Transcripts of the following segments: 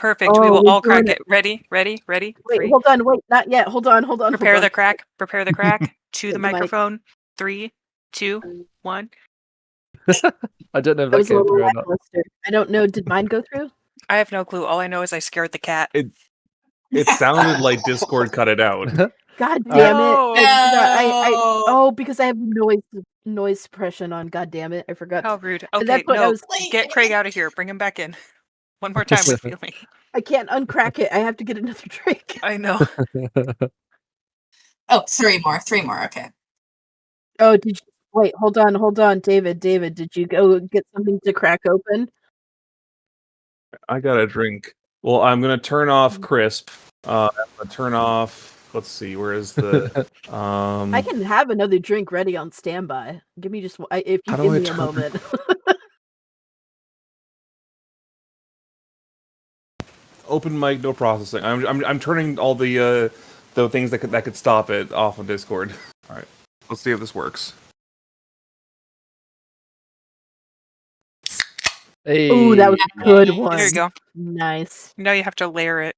Perfect. We will all crack it. Ready? Ready? Ready? Wait, 3. hold on. Wait, not yet. Hold on. Prepare the crack. Prepare the crack. To the mic. microphone. 3, 2, 1. I don't know if That was a came little through or not. lackluster. I don't know. Did mine go through? I have no clue. All I know is I scared the cat. It sounded like Discord cut it out. God damn No. it! Oh, because I have noise suppression on. God damn it! I forgot. How rude. And Okay, that's what I no. was. Get Craig out of here. Bring him back in. One more time with feeling. I can't uncrack it. I have to get another drink. I know. Oh, 3 more. Okay. Oh, did you wait? Hold on, David. Did you go get something to crack open? I got a drink. Well, I'm gonna turn off Crisp. I'm gonna turn off. Let's see. Where is the? I can have another drink ready on standby. Give me just if you give me a moment. Open mic, no processing. I'm turning all the things that could stop it off of Discord. All right, let's see if this works. Hey. Ooh, that was a good one. There you go. Nice. Now you have to layer it.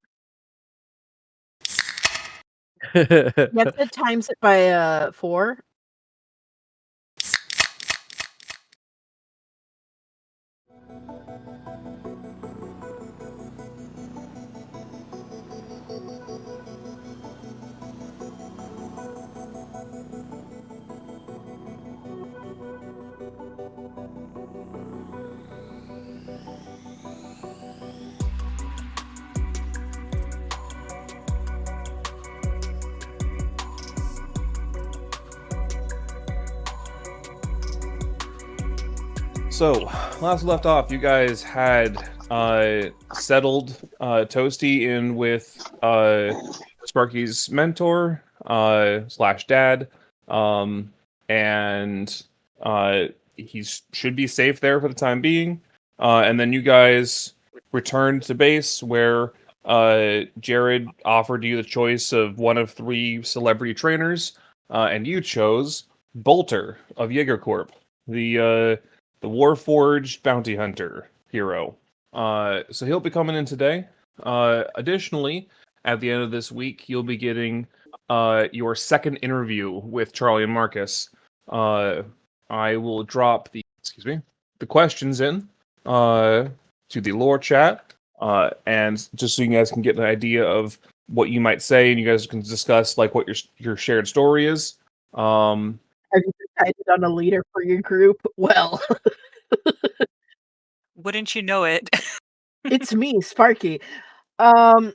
You have to times it by 4. So, last we left off, you guys had settled Toasty in with Sparky's mentor slash dad, and he should be safe there for the time being. And then you guys returned to base where Jared offered you the choice of one of 3 celebrity trainers, and you chose Bolter of Jaegercorp, the Warforged bounty hunter hero. So he'll be coming in today. Additionally, at the end of this week, you'll be getting your second interview with Charlie and Marcus. I will drop the questions in to the lore chat, and just so you guys can get an idea of what you might say, and you guys can discuss like what your shared story is. Have you decided on a leader for your group? Well, Wouldn't you know it? it's me, Sparky. The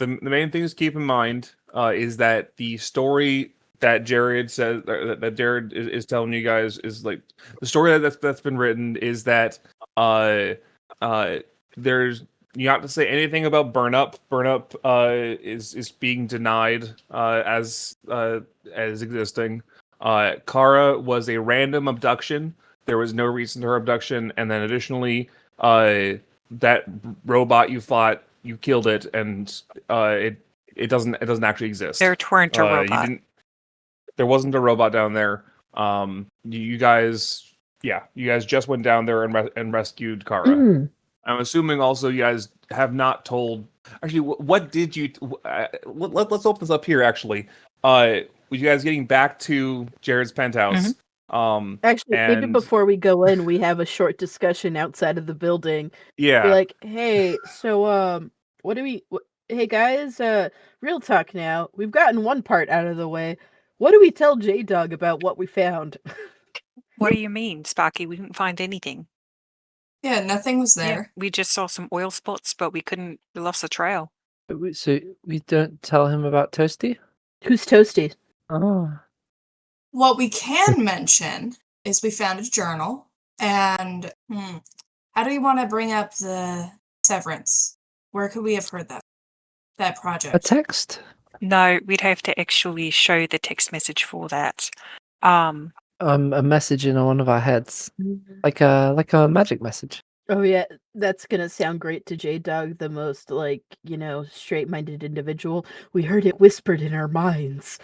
main thing to keep in mind is that the story that Jared says that Jared is telling you guys is like the story that's been written is that there's you have to say anything about burn up. Burn up is being denied as existing. Kara was a random abduction. There was no reason to her abduction, and then additionally, that robot you fought, you killed it, and it doesn't actually exist. There weren't a robot. There wasn't a robot down there. You guys just went down there and rescued Kara. I'm assuming also you guys have not told. Actually, what did you? Let's open this up here. Actually, with you guys getting back to Jared's penthouse. Actually, maybe before we go in, we have a short discussion outside of the building. Yeah. Be like, hey, so hey guys, real talk now. We've gotten one part out of the way. What do we tell J-Dog about what we found? What do you mean, Sparky? We didn't find anything. Yeah, nothing was there. Yeah, we just saw some oil spots, but we lost the trail. So we don't tell him about Toasty? Who's Toasty? Oh. What we can mention is we found a journal, and how do you want to bring up the severance? Where could we have heard that project? A text? No, we'd have to actually show the text message for that. A message in one of our heads, like a magic message. Oh yeah, that's gonna sound great to J-Dog, the most straight-minded individual. We heard it whispered in our minds.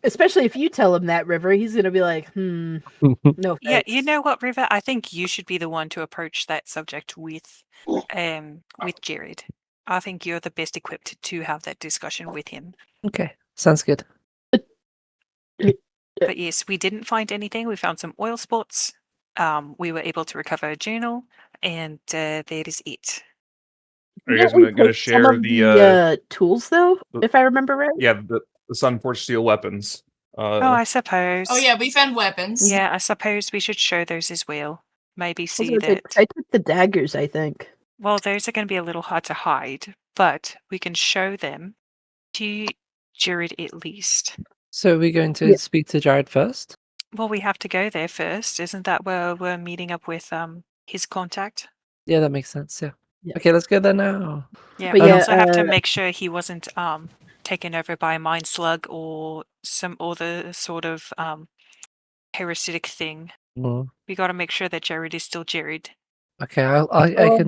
Especially if you tell him that, River, he's gonna be like, no Yeah, thanks. you know what, River? I think you should be the one to approach that subject with Jared. I think you're the best equipped to have that discussion with him. Okay, sounds good. But yes, we didn't find anything. We found some oil spots. We were able to recover a journal, and that is it. Are you Didn't guys we gonna take share some of the tools though, if I remember right? yeah, the Sunforged steel weapons? Oh, I suppose. Oh yeah, we found weapons. Yeah, I suppose we should show those as well. Maybe I was see gonna say, that. I took the daggers, I think. Well, those are going to be a little hard to hide, but we can show them to Jared at least. So are we going to Yeah. speak to Jared first? Well, we have to go there first. Isn't that where we're meeting up with his contact? Yeah, that makes sense. Yeah. Yeah. Okay, let's go there now. Yeah, But we yeah, also have to make sure he wasn't taken over by a mind slug or some other sort of parasitic thing. Mm. We got to make sure that Jared is still Jared. Okay, I Oh, can.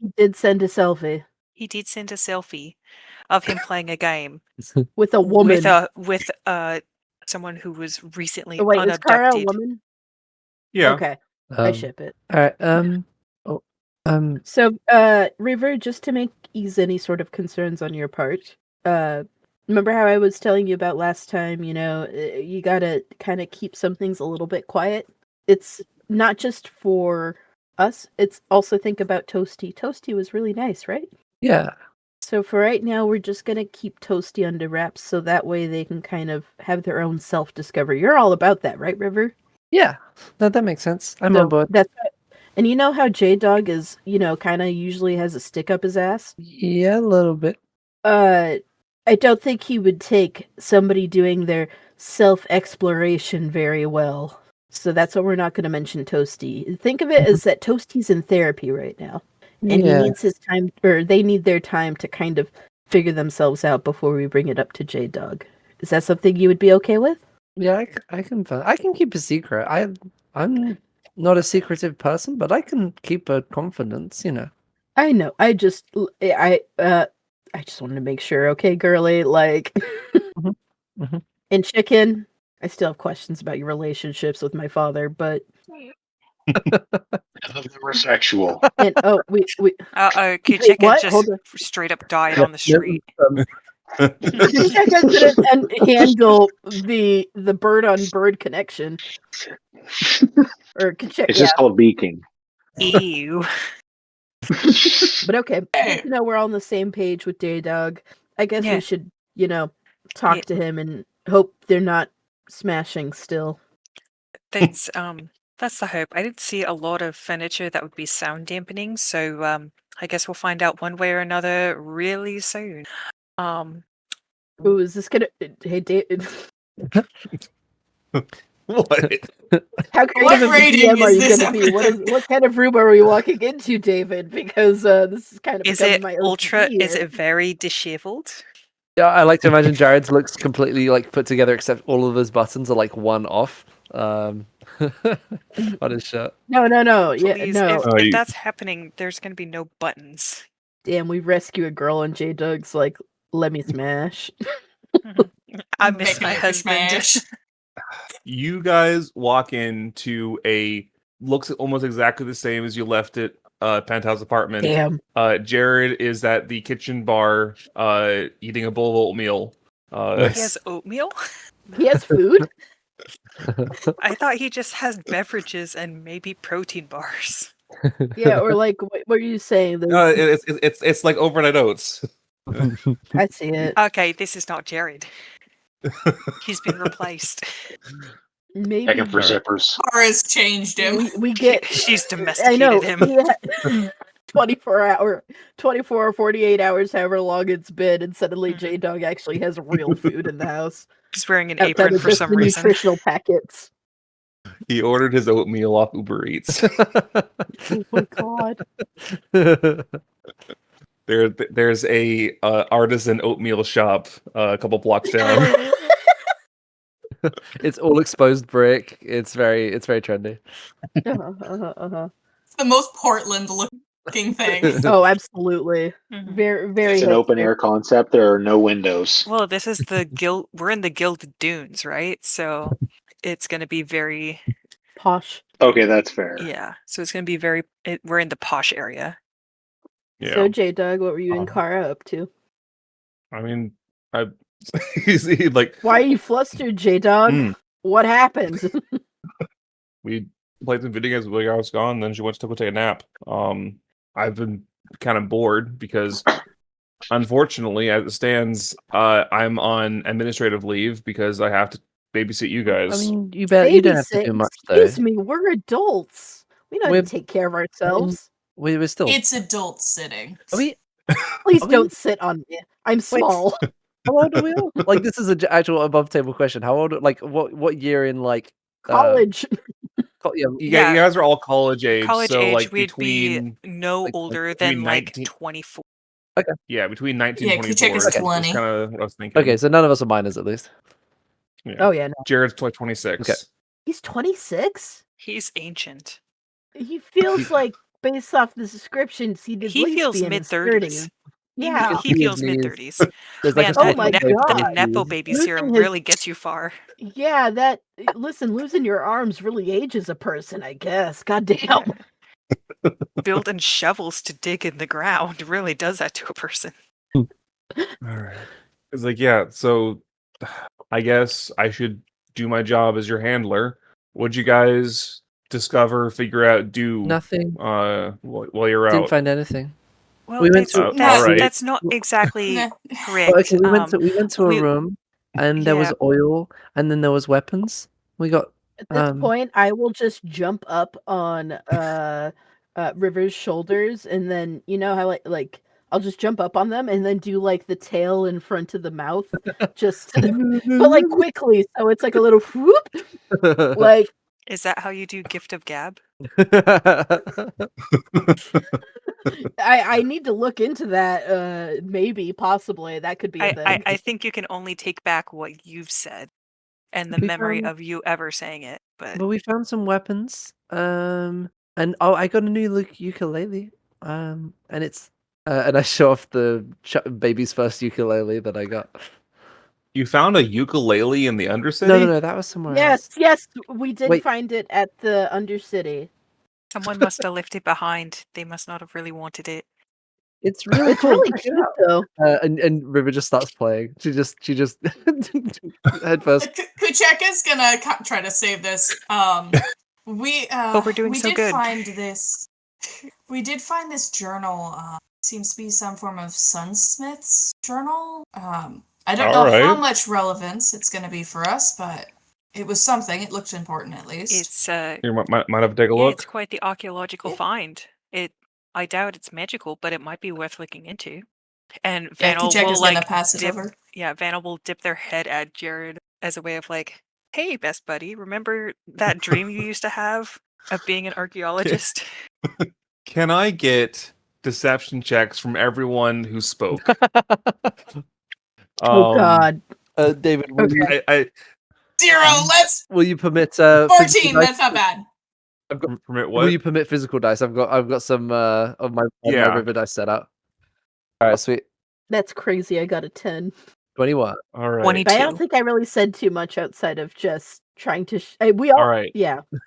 He did send a selfie He did send a selfie of him playing a game with a woman. with someone who was recently Oh, wait, is Kara a unabducted. woman? Yeah. Okay, I ship it. All right. So, River, just to ease any sort of concerns on your part, remember how I was telling you about last time, you gotta kind of keep some things a little bit quiet? It's not just for us, it's also think about Toasty. Toasty was really nice, right? Yeah. So for right now, we're just gonna keep Toasty under wraps so that way they can kind of have their own self-discovery. You're all about that, right, River? Yeah. No, that makes sense. I'm So on board. and you know how J-Dog is, kind of usually has a stick up his ass? Yeah, a little bit. I don't think he would take somebody doing their self-exploration very well. So that's why we're not going to mention Toasty. Think of it as that Toasty's in therapy right now. And he needs his time, or they need their time to kind of figure themselves out before we bring it up to J-Dog. Is that something you would be okay with? Yeah, I can keep a secret. I'm not a secretive person, but I can keep a confidence, I know. I just wanted to make sure. Okay, girly, like Mhm. and Chicken, I still have questions about your relationships with my father, but None of them were sexual. and we Uh-oh, Wait, Kucheka what? just Hold on. straight up died on the street. Chicken couldn't handle the bird on bird connection. Or It's yeah. just called beaking. Ew. But okay, good to know we're all on the same page with Daydog. I guess Yeah. we should, talk to him and hope they're not smashing still. That's the hope. I didn't see a lot of furniture that would be sound dampening, so I guess we'll find out one way or another really soon. Ooh, is this gonna? Hey, David. What? How kind What of a rating DM are is you this going to be? What kind of room are we walking into, David? Because this is kind of Is becoming it my ultra? OCD Is here. it very disheveled? Yeah, I like to imagine Jared's looks completely put together, except all of his buttons are one off. On his shirt. No. Yeah, Please, no. if that's happening, there's going to be no buttons. Damn, we rescue a girl and J-Dug's like, let me smash. I miss Make my it husband. smash. You guys walk into looks almost exactly the same as you left it, penthouse apartment. Damn. Jared is at the kitchen bar, eating a bowl of oatmeal. He has oatmeal? He has food? I thought he just has beverages and maybe protein bars. Yeah, or what are you saying? It's like overnight oats. I see it. Okay, this is not Jared. He's been replaced. Maybe Checking for zippers. Kara's changed him. we get. She's I know. domesticated him. Yeah. 24 or 48 hours, however long it's been, and suddenly Mhm. J-Dog actually has real food in the house. He's wearing an Outside apron of for just some the reason. nutritional packets. He ordered his oatmeal off Uber Eats. Oh my god. There's a artisan oatmeal shop a couple blocks down. It's all exposed brick. It's very trendy. Uh-huh. The most Portland look. looking thing. Oh, absolutely. Mhm. Very, very. It's an open hipster. air concept. There are no windows. Well, this is the guild. We're in the Guild Dunes, right? So it's going to be very, Posh. Okay, that's fair. yeah. So it's going to be very. We're in the posh area. So, J-Dog, what were you and Uh-huh. Kara up to? I mean, I he's like Why are you flustered, J-Dog? Mm. What happened? we played some video games while I was gone. Then she went to go take a nap. I've been kind of bored because, unfortunately, as it stands, I'm on administrative leave because I have to babysit you I guys. mean, you don't have to Babysit? do much though. Excuse me, we're adults. We know how to We're- take care of ourselves. We were still. It's adult sitting. Are we? Please I mean- don't sit on me. I'm small. How old are we all? Like, this is an actual above table question. How old? Like, what year in like College. Yeah, You Yeah. guys are all college age, College so age, like we'd between be no like, older between than like 19 24. between 19 Yeah, and Kuchek 24. is That's 20. kind of what I was thinking. okay, so none of us are minors at least. Yeah. Oh yeah, no. Jared's like 26. Okay. He's 26. He's ancient. He feels like, based off the descriptions, he'd at He least feels be in his mid-30s. 30s. Yeah. He feels He is- mid-30s. There's like Man, a Oh that, my spectrum of God. that Nepo abilities. baby Losing serum his- really gets you far. Yeah, listen, losing your arms really ages a person, I guess. God damn. Building shovels to dig in the ground really does that to a person. All right. It's like, yeah, so I guess I should do my job as your handler. What'd you guys discover, figure out, do Nothing. while you're Didn't out? find anything. Well, We went that's, to- that's, alright. that's not exactly Nah. correct. Well, okay, we went to a we- room, and there was yeah. oil, and then there was weapons. We got At this point, I will just jump up on River's shoulders, and then you know how like I'll just jump up on them and then do like the tail in front of the mouth, just but like quickly, so it's like a little whoop. Like Is that how you do Gift of Gab? I need to look into that. Maybe, possibly that could be a thing. I think you can only take back what you've said and the We memory found- of you ever saying it. But But we found some weapons. And I got a new ukulele. And it's and I show off the baby's first ukulele that I got. You found a ukulele in the Undercity? No, that was somewhere else. Yes, we did Wait. find it at the Undercity. someone must have left it behind. They must not have really wanted it. It's really It's cool. really Check it cute out. though. And River just starts playing. She just head first. Kuchek is gonna try to save this. We But we're doing we so did good. find this. We did find this journal. Seems to be some form of Sunsmith's journal. I don't know how Alright. much relevance it's going to be for us, but it was something. It looked important at least. It's You might have to take a yeah, look. it's quite the archaeological Yeah. find. I doubt it's magical, but it might be worth looking into. And Yeah, Vanel Kuchek will is gonna like pass it dip, over. yeah, Vanel will dip their head at Jared as a way of like, hey, best buddy, remember that dream you used to have of being an archaeologist? Can I get deception checks from everyone who spoke? Oh God. David, will, you, I 0. Let's will you permit 14. physical dice? That's not bad. permit Will what? you permit physical dice? I've got some of my Yeah. River dice set out. All right, sweet. That's crazy. I got a 10. 21. All right. 22. But I don't think I really said too much outside of just trying to. We all. All right. Yeah. I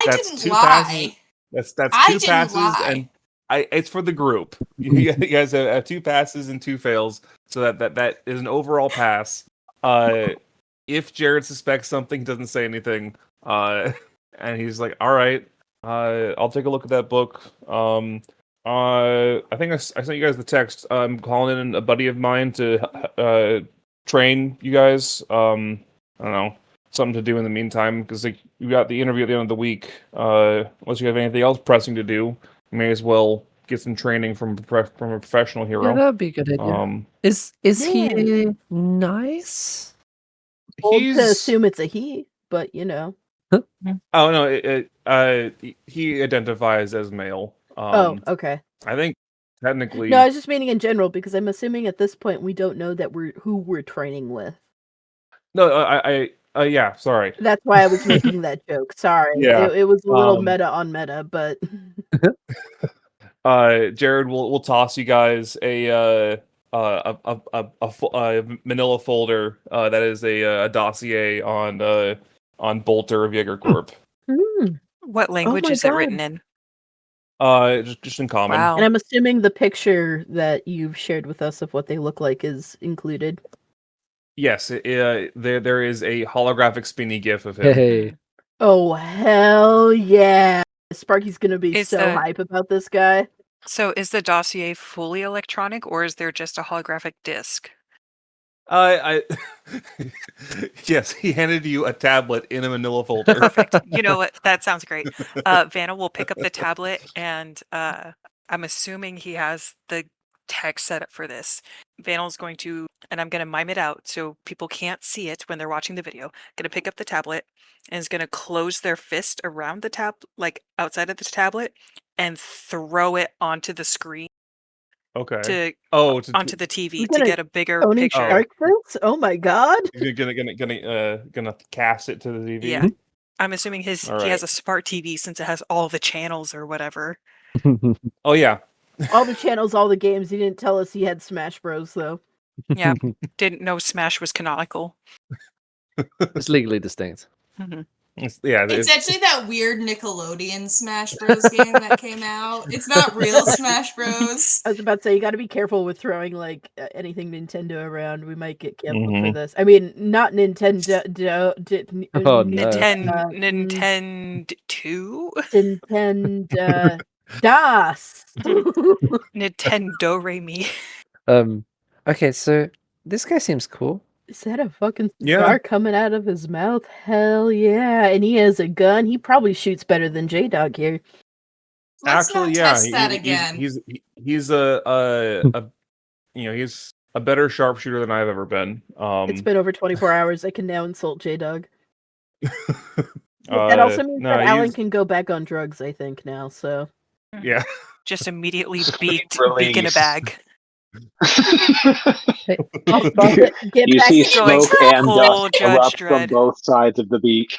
That's didn't 2 lie. passes. That's I 2 didn't passes, lie. and it's for the group. You guys have 2 passes and 2 fails, so that is an overall pass. If Jared suspects something, doesn't say anything, and he's like, "All right, I'll take a look at that book." I think I sent you guys the text. I'm calling in a buddy of mine to train you guys. I don't know, something to do in the meantime, because like you got the interview at the end of the week. Unless you have anything else pressing to do, you may as well get some training from a professional Yeah, hero. that'd be a good idea. Is he nice? Bold He's to assume it's a he, but you know. oh no, he identifies as male. Oh, okay. I think technically. No, I was just meaning in general because I'm assuming at this point we don't know that who we're training with. No, yeah, sorry. That's why I was making that joke. Sorry. Yeah, It was a little um, meta on meta, but Jared will toss you guys a manila folder that is a dossier on Bolter of Jaegercorp. What language my is it God. written in? Just in common. Wow. And I'm assuming the picture that you've shared with us of what they look like is included. Yes, there is a holographic spinny gif of him. Hey. Oh, hell yeah. Sparky's gonna be Is so the- hype about this guy. So is the dossier fully electronic, or is there just a holographic disc? I yes, he handed you a tablet in a manila folder. Perfect. You know what? That sounds great. Vanna will pick up the tablet, and I'm assuming he has the tech set up for this. Vanna's going to, and I'm going to mime it out so people can't see it when they're watching the video. Going to pick up the tablet and is going to close their fist around the like outside of the tablet, and throw it onto the screen Okay. onto the TV You're to gonna get a bigger Tony picture. Stark this? Oh my god. You're gonna cast it to the TV. Yeah. I'm assuming he has Alright. a smart TV since it has all the channels or whatever. Oh yeah. All the channels, all the games. He didn't tell us he had Smash Bros though. Yeah. Didn't know Smash was canonical. It's legally distinct. Mhm. It's actually that weird Nickelodeon Smash Bros game that came out. It's not real Smash Bros. I was about to say, you got to be careful with throwing like anything Nintendo around. We might get canceled for Mhm. this. I mean, not Nintendo. Oh, no. Nintendo 2? Nintendo Das. Nintendo Remy. Okay, so this guy seems cool. Is that a fucking Yeah. star coming out of his mouth? Hell yeah! And he has a gun. He probably shoots better than J-Dog here. Let's Actually, not yeah, test that again. He's he's a he's a better sharpshooter than I've ever been. It's been over 24 hours. I can now insult J-Dog. That also means no, that Alan he's- can go back on drugs, I think, now, so... Yeah. Just immediately Being beak in a released. bag. Get You back, see Going smoke and full dust Judge erupt from Dredd. both sides of the beak.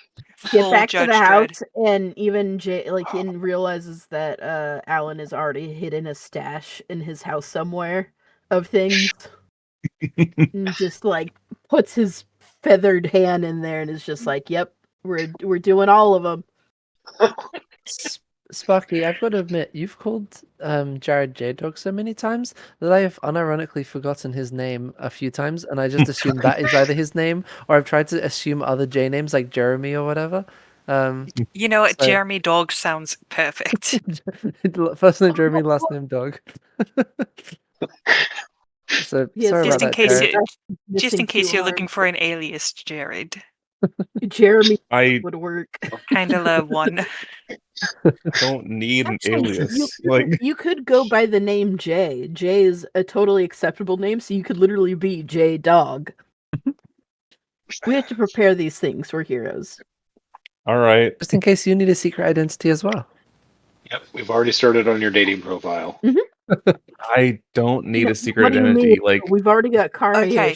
get Full back to Judge the Dredd. house, and even Jay, like, he realizes that Alan has already hidden a stash in his house somewhere of things. And just, like, puts his feathered hand in there and is just like, yep, we're doing all of them. Sparky, I've got to admit, you've called Jared J-Dog so many times that I have unironically forgotten his name a few times, and I just assumed that is either his name, or I've tried to assume other J names like Jeremy or whatever. You know what? So- Jeremy Dog sounds perfect. First name Jeremy, last name Dog. So Yes, sorry Just about in that, case Jared. Missing two you're arms. looking for an alias, Jared. Jeremy I would work. Kinda one. don't need an Actually, alias. Like you could go by the name Jay. Jay is a totally acceptable name, so you could literally be J Dog. We have to prepare these things. We're heroes. all right. Just in case you need a secret identity as well. Yep, we've already started on your dating profile. I don't need Yeah, a secret what do you identity. mean? Like We've already got Kara Okay. here.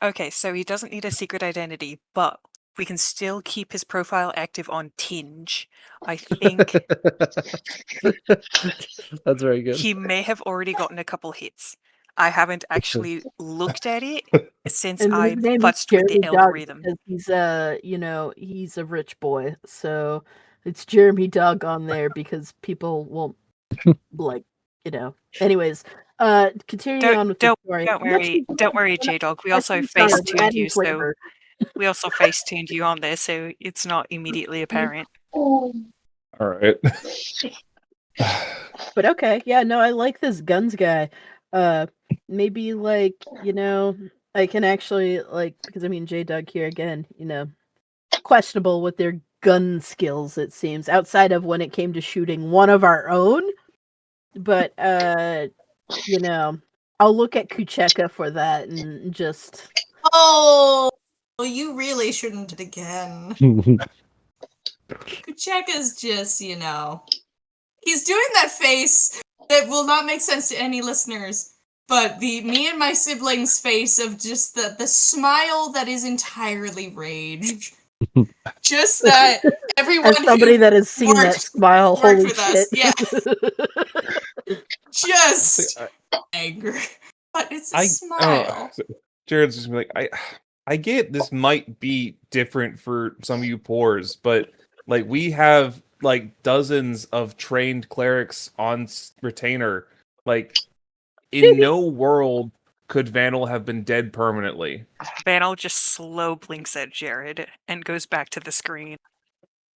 Okay, so he doesn't need a secret identity, but we can still keep his profile active on Tinge. I think That's very good. he may have already gotten a couple hits. I haven't actually looked at it since And I his name is futzed with the Jeremy Dog algorithm. because he's a rich boy. So it's Jeremy Dog on there because people won't like, Anyways, continuing on with the story. Don't worry, J Dog. We also face-tuned you, so we also face-tuned you on there, so it's not immediately apparent. all right. But okay, yeah, no, I like this guns guy. Maybe I can actually because I mean J-Dog here again, questionable with their gun skills, it seems, outside of when it came to shooting one of our own. But I'll look at Kucheka for that and just Oh, you really shouldn't again. Kucheka's just, he's doing that face that will not make sense to any listeners, but me and my siblings' face of just the smile that is entirely rage. Just that everyone As somebody that has seen that worked- smile, worked holy with shit. us, just I, angry. But it's a I don't know. smile. So Jared's just gonna be like, I get this might be different for some of you poors, but like we have like dozens of trained clerics on retainer. Like in no world could Vandal have been dead permanently. Vanel just slow blinks at Jared and goes back to the screen.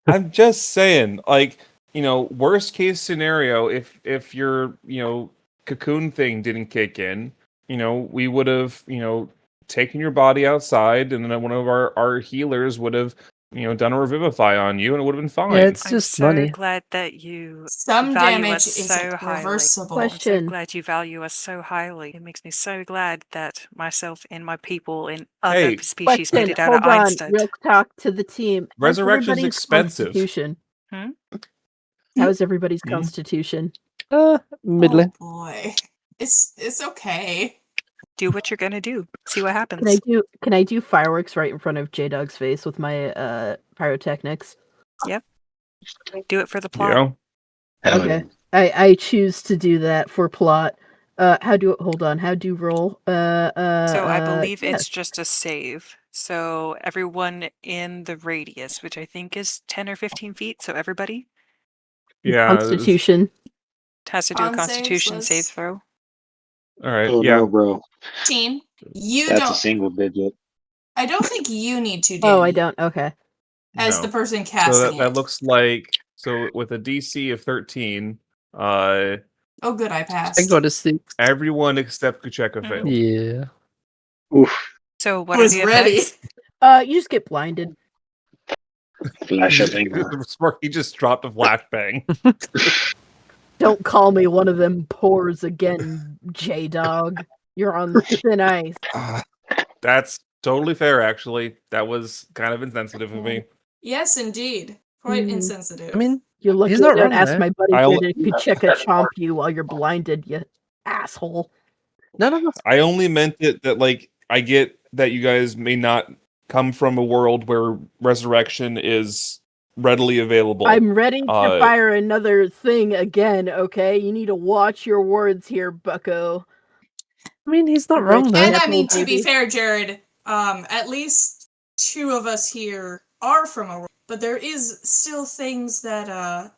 I'm just saying, like, worst case scenario, if your, cocoon thing didn't kick in, we would have, taken your body outside, and then one of our healers would have, done a revivify on you, and it would have been fine. Yeah, it's I'm just so money. glad that you Some value damage us isn't so highly. reversible. I'm so Question. glad you value us so highly. It makes me so glad that myself and my people and other Hey, species made Question. it out Hold of on. Einstein. Real talk to the team. How's Resurrection's everybody's expensive. Constitution? Hmm? How's everybody's Hmm? constitution? Middling. Oh boy, it's okay. Do what you're gonna do. See what happens. Can I do fireworks right in front of J Dog's face with my pyrotechnics? Do it for the plot. Yeah. Hell Okay. yeah. I choose to do that for plot. Hold on, how do you roll? So I believe yeah. it's just a save. So everyone in the radius, which I think is 10 or 15 feet, so everybody Yeah. Constitution. has to do a Con saves, Constitution save let's- throw. All right. Oh yeah. no, bro. Teen, you That's a don't. single digit. I don't think you need to. Oh, I Dani, don't. Okay. As No. the person So casting that it. looks like with a DC of 13, Oh, good, I I passed. got a 6. everyone except Kucheka failed. Yeah. Oof. So what I are was the ready. effects? You just get blinded. Flash of anger. Sparky just dropped a flashbang. Don't call me one of them pores again, J Dog. You're on thin ice. That's totally fair, actually. That was kind of insensitive of me. Yes, indeed. Quite Mm. insensitive. I mean, You're lucky He's I not don't wrong ask there. my buddy I'll- here to Kucheka chomp you while you're blinded, you asshole. none of us. I only meant it that, like, I get that you guys may not come from a world where resurrection is readily available. I'm ready to Uh, fire another thing again, okay? You need to watch your words here, bucko. I mean, he's not Right. wrong though. And I Apple mean, to be baby. fair, Jared, at least 2 of us here are from a world, but there is still things that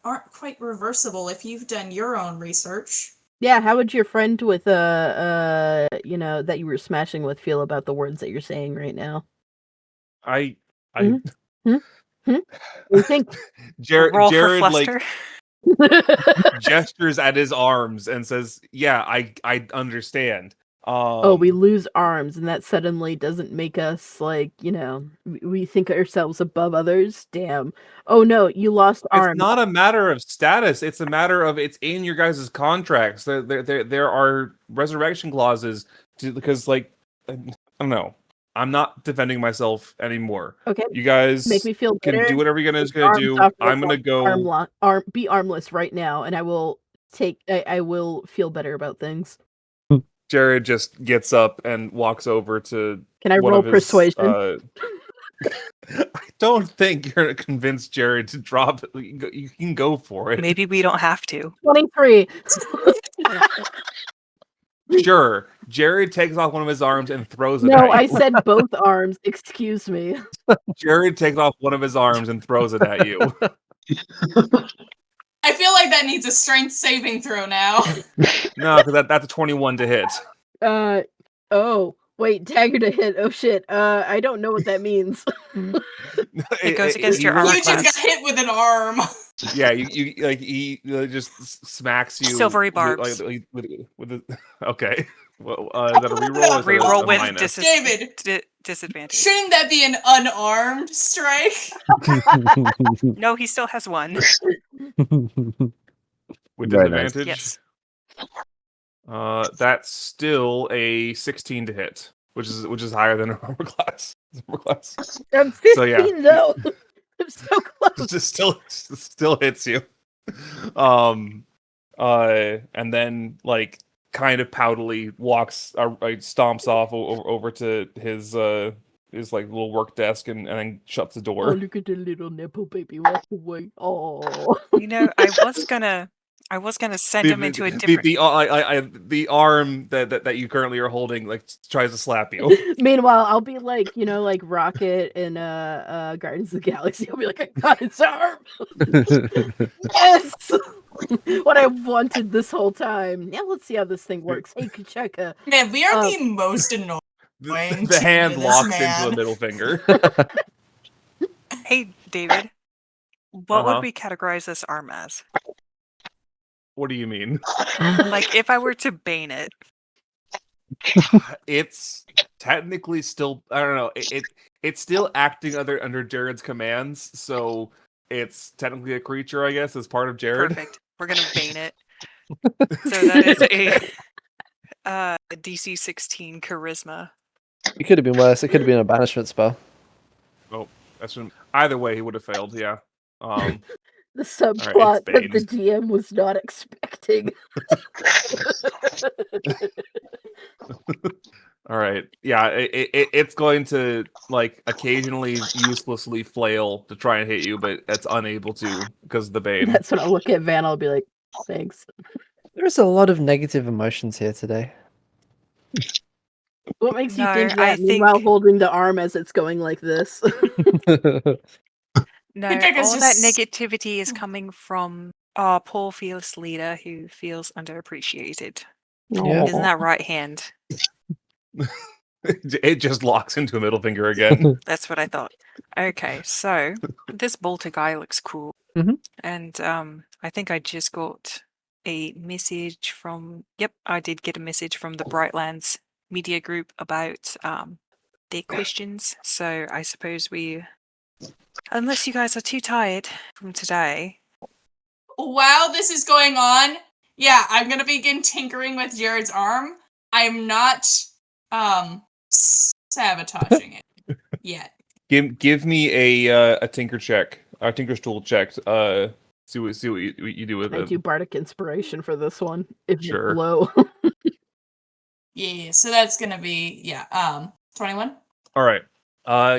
aren't quite reversible if you've done your own research. Yeah, how would your friend with that you were smashing with feel about the words that you're saying right now? I What do you think? Roll for Jared like fluster. gestures at his arms and says, "Yeah, I understand." We lose arms, and that suddenly doesn't make us we think ourselves above others. Damn. Oh no, you lost arms. It's not a matter of status. It's a matter of it's in your guys' contracts. There are resurrection clauses because, like, I don't know. I'm not defending myself anymore. Okay, You guys make me feel can better. do whatever you're gonna Arms do. off I'm right gonna now. go. Be armless right now, and I will I will feel better about things. Jared just gets up and walks over to. Can I one roll of his, persuasion? I don't think you're gonna convince Jared to drop it. You can go for it. Maybe we don't have to. 23. Sure. Jared takes off one of his arms and throws it No, at you. I said both arms. Excuse me. Jared takes off one of his arms and throws it at you. I feel like that needs a strength saving throw now. No, because that's a 21 to hit. Oh, wait, dagger to hit. Oh shit. I don't know what that means. It goes against he your really armor You just class. got hit with an arm. Yeah, you like he just smacks you. Silvery with, barbs. with the, okay. Well, is that a reroll? Or is that Reroll a with minus? David. Disadvantage. Shouldn't that be an unarmed strike? No, he still has one. With Very nice. disadvantage. Yes. That's still a 16 to hit, which is higher than an armor class. I'm 15 So, yeah. though. I'm so close. Just still hits you. And then like kind of poutily walks, stomps off over to his his like little work desk and then shuts the Oh, door. look at the little nipple baby walk away. Oh. You know, I was gonna send him into a different. The arm that you currently are holding like tries to slap you. Meanwhile, I'll be like, like Rocket in Guardians of the Galaxy. I'll be like, I got his arm. Yes, what I wanted this whole time. Now let's see how this thing works. Hey, Kucheka. Man, we are the most annoying. The hand to this locks into man. the middle finger. Hey, David, what would we categorize this arm as? What do you mean? Like, if I were to bane it, It's technically still, I don't know. It's still acting under Jared's commands, so it's technically a creature, I guess, as part of Jared. perfect. We're gonna bane it. So that is a DC 16 charisma. It could have been worse. It could have been a banishment spell. Oh, either way, he would have failed. Yeah. The subplot it's that the Bane. DM was not expecting. All right. Yeah. It's going to like occasionally uselessly flail to try and hit you, but it's unable to because of the bane. That's when I'll look at Van. I'll be like, thanks. There's a lot of negative emotions here today. What makes you No, think I that? Meanwhile, think- holding the arm as it's going like this. No, Kucheka's all that just- negativity is coming from our poor fearless leader who feels underappreciated. Yeah. Isn't that right, hand? It just locks into a middle finger again. That's what I thought. Okay, so this Bolter guy looks cool. Mhm. And I think I just got a message from, I did get a message from the Brightlands media group about their questions. So I suppose unless you guys are too tired from today. While this is going on, yeah, I'm gonna begin tinkering with Jared's arm. I'm not sabotaging it yet. Give me a tinker check, a tinker's tool check. See what you do with I it. do bardic inspiration for this one. If Sure. it's low. Yeah, so that's gonna be 21. All right.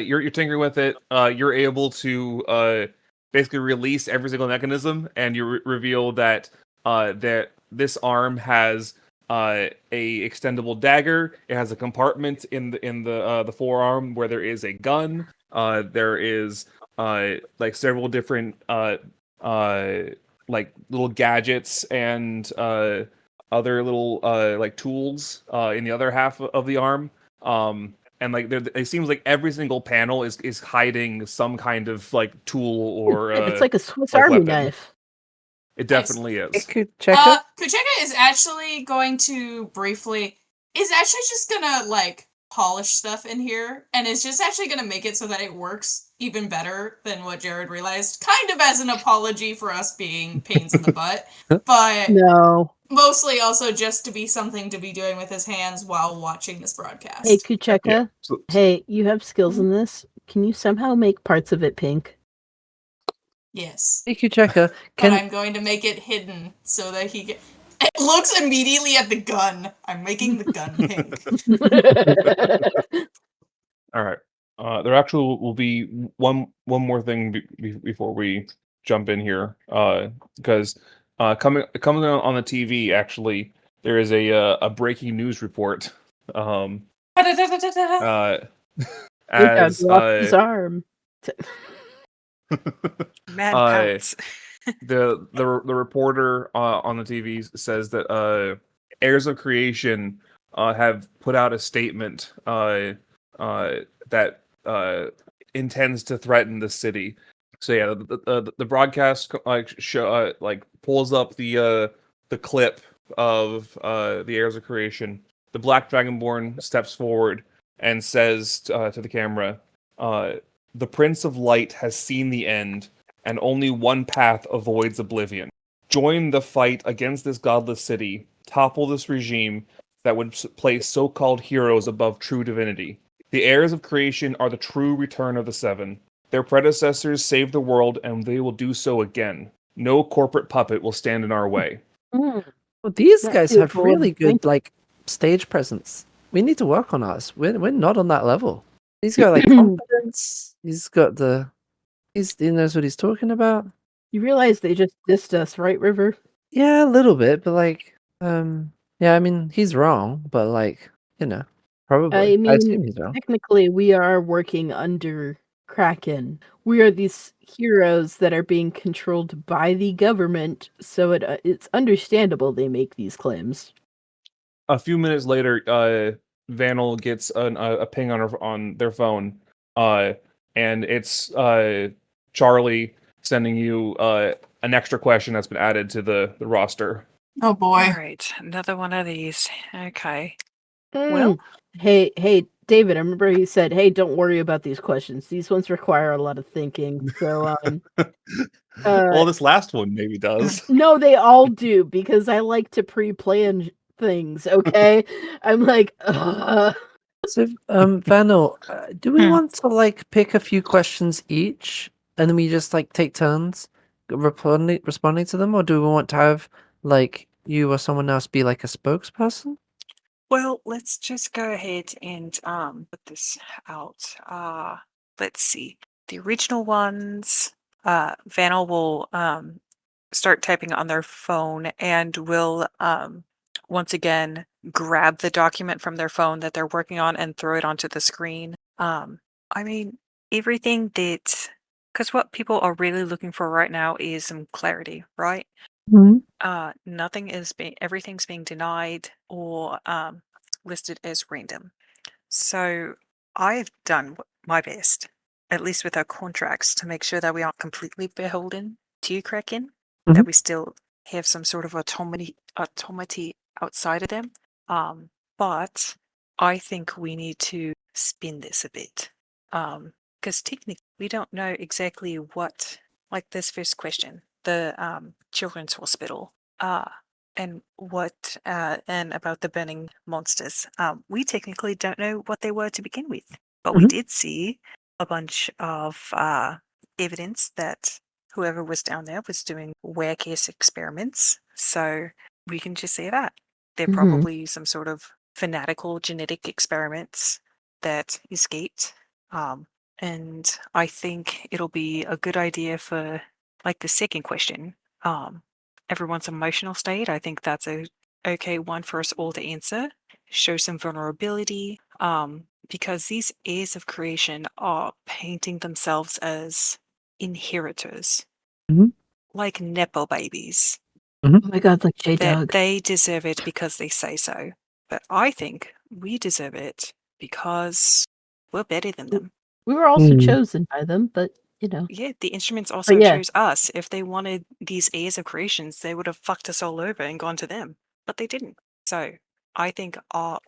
You're tinkering with it. You're able to basically release every single mechanism, and you reveal that that this arm has a extendable dagger. It has a compartment in the forearm where there is a gun. There is like several different like little gadgets and other little like tools in the other half of the arm. And like it seems like every single panel is hiding some kind of like tool or It's like a Swiss like Army weapon. knife. It definitely is. Kucheka? Kucheka is actually going to just gonna like polish stuff in here, and is just actually gonna make it so that it works even better than what Jared realized, kind of as an apology for us being pains in the butt, but No. mostly also just to be something to be doing with his hands while watching this broadcast. Hey, Kucheka. Yeah. So, Hey, you have skills in this. Can you somehow make parts of it pink? Yes. Hey, Kucheka, But I'm going to make it hidden so that it looks immediately at the gun. I'm making the gun pink. all right. There actually will be one more thing before we jump in here, because coming on the TV, actually, there is a breaking news report. As his arm. Mad pounce. the reporter on the TV says that Heirs of Creation have put out a statement that intends to threaten the city. So yeah, the broadcast pulls up the clip of the Heirs of Creation. The Black Dragonborn steps forward and says to the camera, "The Prince of Light has seen the end, and only one path avoids oblivion. Join the fight against this godless city. Topple this regime that would place so-called heroes above true divinity. The heirs of creation are the true return of the Seven. Their predecessors saved the world, and they will do so again. No corporate puppet will stand in our way." Mm. Well, these That's guys too have bold. really good Thank- like stage presence. We need to work on ours. We're not on that level. He's got like confidence. He knows what he's talking about. You realize they just dissed us, right, River? Yeah, a little bit, but like, yeah, I mean, he's wrong, but like, probably. I I mean, assume he's wrong. technically, we are working under Kraken. We are these heroes that are being controlled by the government, so it's understandable they make these claims. A few minutes later, Vanel gets a ping on their phone, and it's Charlie sending you an extra question that's been added to the roster. Oh boy. All right, another one of these. Okay. Well, Hey, David, I remember you said, hey, don't worry about these questions. These ones require a lot of thinking. So, Well, this last one maybe does. no, they all do, because I like to pre-plan things, okay? I'm like, So, Vanel, do we Hmm. want to like pick a few questions each, and then we just like take turns responding to them, or do we want to have like you or someone else be like a spokesperson? well, let's just go ahead and put this out. Let's see. The original ones, Vanel will start typing on their phone and will once again grab the document from their phone that they're working on and throw it onto the screen. I mean, everything that, because what people are really looking for right now is some clarity, right? Nothing is everything's being denied or listed as random. So I've done my best, at least with our contracts, to make sure that we aren't completely beholden to Kraken, that we still have some sort of autonomy outside of them. But I think we need to spin this a bit. Because technically we don't know exactly what, like this first question, the children's hospital, and what and about the burning monsters. We technically don't know what they were to begin with, but we did see a bunch of evidence that whoever was down there was doing wear-case experiments. So we can just say that they're probably some sort of fanatical genetic experiments that escaped. And I think it'll be a good idea for like the second question, everyone's emotional state. I think that's a okay one for us all to answer. Show some vulnerability, because these heirs of creation are painting themselves as inheritors, like nepo babies. oh my god, like That J-Dog. they deserve it because they say so. But I think we deserve it because we're better than them. We were also chosen by them, but, you know. Yeah, the instruments also yeah. chose us. If they wanted these heirs of creations, they would have fucked us all over and gone to them, but they didn't. So I think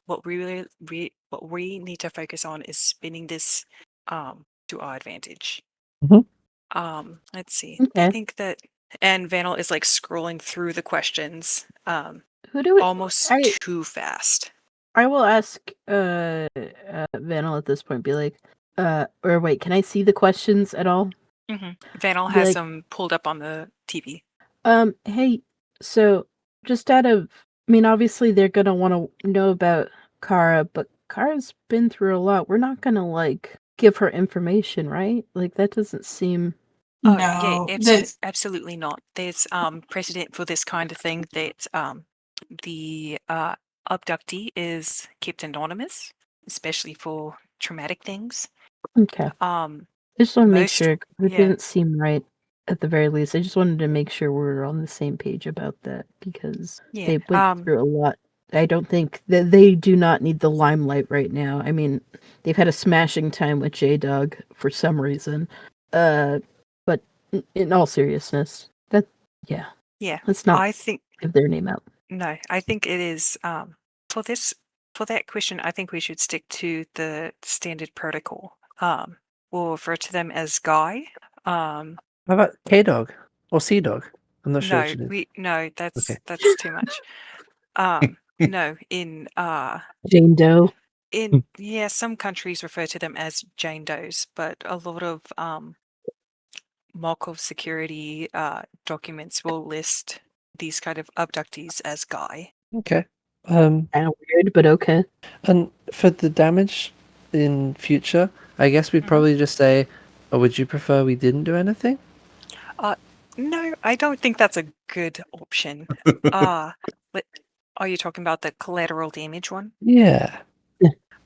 what we need to focus on is spinning this to our advantage. Let's see. I Okay. think that, and Vanel is like scrolling through the questions Who do we... almost too fast. I will ask Vanel at this point, be like, or wait, can I see the questions at all? Vanel Be has like, them pulled up on the TV. Hey, so just out of, I mean, obviously they're gonna want to know about Kara, but Kara's been through a lot. We're not gonna like give her information, right? Like that doesn't seem... Oh, No, yeah, absolutely not. There's precedent for this kind of thing that the abductee is kept anonymous, especially for traumatic things. Okay. I just want to make sure it yeah. didn't seem right at the very least. I just wanted to make sure we're on the same page about that because they went through a lot. I don't think that they do not need the limelight right now. I mean, they've had a smashing time with J-Dog for some reason. But in all seriousness, yeah. Let's not I think give their name out. No, I think it is for that question. I think we should stick to the standard protocol. We'll refer to them as Guy. How about K-Dog or C-Dog? I'm not sure. That's too much. No, in Jane Doe. in some countries refer to them as Jane Does, but a lot of Markov security documents will list these kind of abductees as Guy. Okay. Kind of weird, but okay. And for the damage in future, I guess we'd probably just say, "Oh, would you prefer we didn't do anything?" No, I don't think that's a good option. But are you talking about the collateral damage one? Yeah.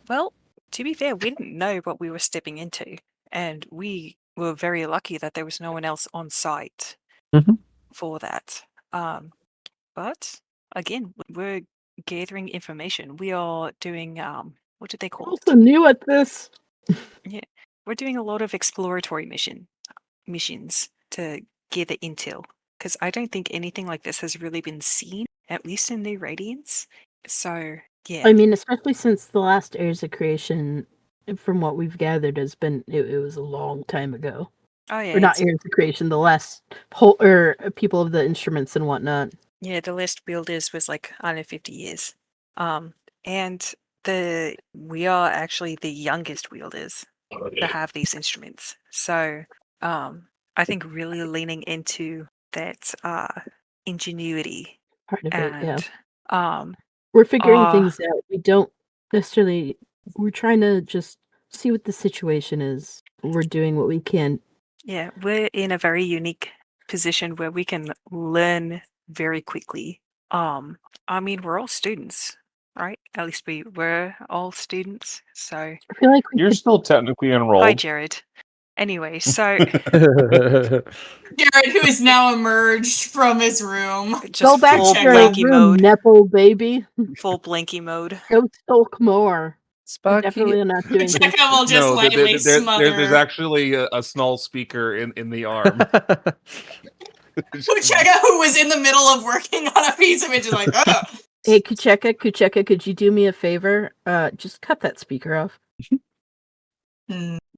Well, to be fair, we didn't know what we were stepping into, and we were very lucky that there was no one else on site Mhm. for that. But again, we're gathering information. We are doing what did they We're call also it? new at this. Yeah, we're doing a lot of exploratory missions to gather intel because I don't think anything like this has really been seen, at least in New Radiance. So yeah, I mean, especially since the last Heirs of Creation, from what we've gathered, has been it was a long time ago. oh yeah, Or not Heirs of Creation, the last whole or people of the instruments and whatnot. yeah, the last wielders was like 150 years. And we are actually the youngest wielders to have these instruments. So I think really leaning into that ingenuity Part of it, yeah. and We're figuring uh, things out. We don't necessarily. We're trying to just see what the situation is. We're doing what we can. yeah, we're in a very unique position where we can learn very quickly. I mean, we're all students, right? At least we were all students. So, I feel like we You're could. still technically hi, enrolled. Jared. Anyway, so Jared, who has now emerged from his room. just Go back full to your blanky room, mode. Nepo baby. Full blanky mode. Go stalk more. Sparky, Definitely not doing things. Cheka will just No, lightly smother. there's actually a small speaker in the arm. Cheka, who was in the middle of working on a piece of it, just like, ugh. Hey, Kucheka, could you do me a favor? Just cut that speaker off.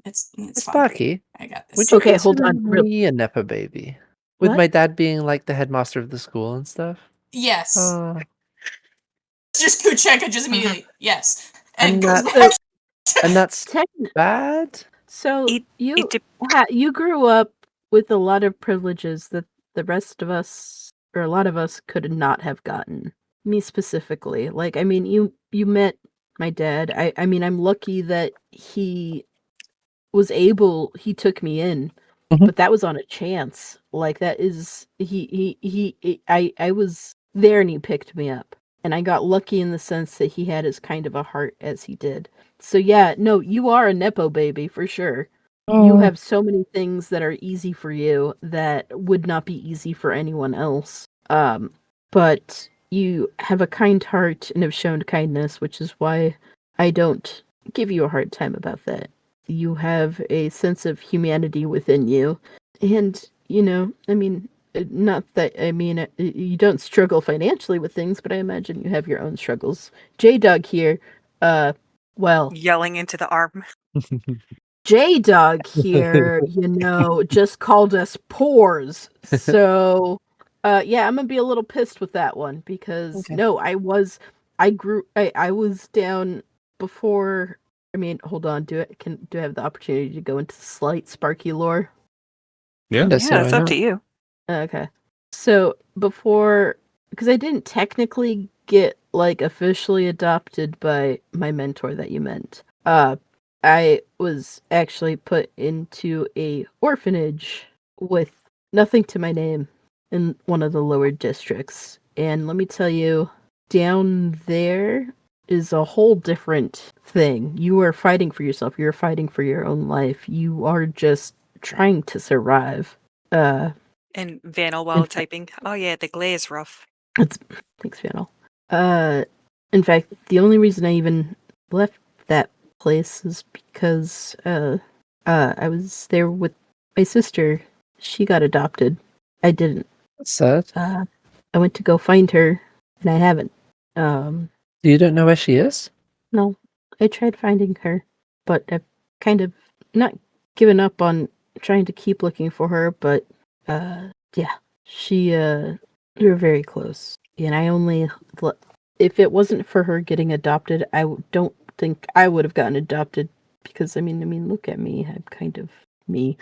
It's fine. Sparky, I got this. would you Okay, hold consider on. me a nepo baby? With What? my dad being like the headmaster of the school and stuff. Yes. Just Just Kucheka just immediately. Yes. And And goes that- back. and that's Techn- bad. So It you grew up with a lot of privileges that the rest of us, or a lot of us, could not have gotten. Me specifically, like I mean, you met my dad. I mean, I'm lucky that he took me in, Mhm. but that was on a chance. Like that is I was there and he picked me up, and I got lucky in the sense that he had as kind of a heart as he did. So yeah, no, you are a nepo baby for sure. You have so many things that are easy for you that would not be easy for anyone else. But you have a kind heart and have shown kindness, which is why I don't give you a hard time about that. You have a sense of humanity within you. And, I mean, not that, I mean, you don't struggle financially with things, but I imagine you have your own struggles. J-Dog here, well, yelling into the arm. J-Dog here, just called us pores. So, yeah, I'm gonna be a little pissed with that one because Okay. no, I was down before. I mean, hold on, do I have the opportunity to go into slight Sparky lore? Yeah. Yes, Yeah, it's why up not? to you. Okay. So before, because I didn't technically get like officially adopted by my mentor that you meant. I was actually put into a orphanage with nothing to my name in one of the lower districts. And let me tell you, down there is a whole different thing. You are fighting for yourself. You're fighting for your own life. You are just trying to survive. And Vanel while typing. Oh yeah, the glare is rough. Thanks, Vanel. In fact, the only reason I even left that place is because I was there with my sister. She got adopted. I didn't. That's sad. I went to go find her, and I haven't. You don't know where she is? No, I tried finding her, but I've kind of not given up on trying to keep looking for her. But yeah, we were very close, and I only. If it wasn't for her getting adopted, I don't think I would have gotten adopted because I mean, look at me. I'm kind of me.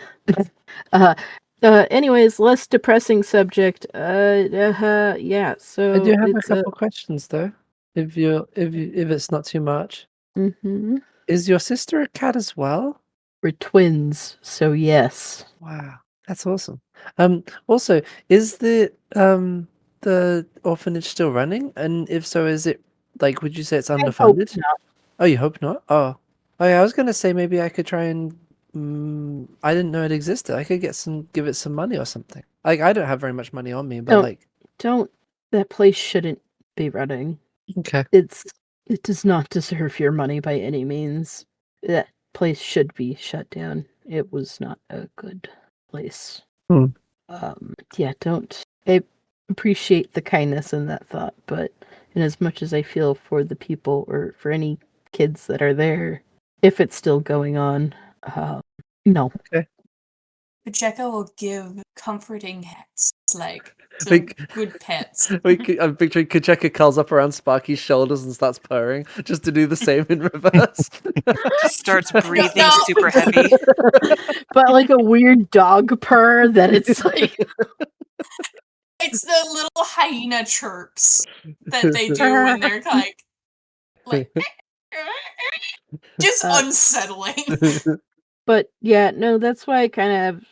Anyways, less depressing subject. Yeah. So I do have a it's couple questions though. If it's not too much. Mm-hmm. Is your sister a cat as well? We're twins, so yes. Wow, that's awesome. Also, is the orphanage still running? And if so, is it like, would you say it's I hope underfunded? not. Oh, you hope not? Oh, yeah, I was gonna say maybe I could try and I didn't know it existed. I could give it some money or something. Like, I don't have very much money on me, but No. like, That place shouldn't be running. okay. It does not deserve your money by any means. That place should be shut down. It was not a good place. Hmm. Yeah, don't. I appreciate the kindness in that thought, but in as much as I feel for the people or for any kids that are there, if it's still going on, no. Pacheco will give comforting hats, like some Like- good pets. I'm picturing Kacheka curls up around Sparky's shoulders and starts purring, just to do the same in reverse. Just starts breathing No. super heavy. But like a weird dog purr that it's like It's the little hyena chirps that they do when they're like just unsettling. But yeah, no, that's why I kind of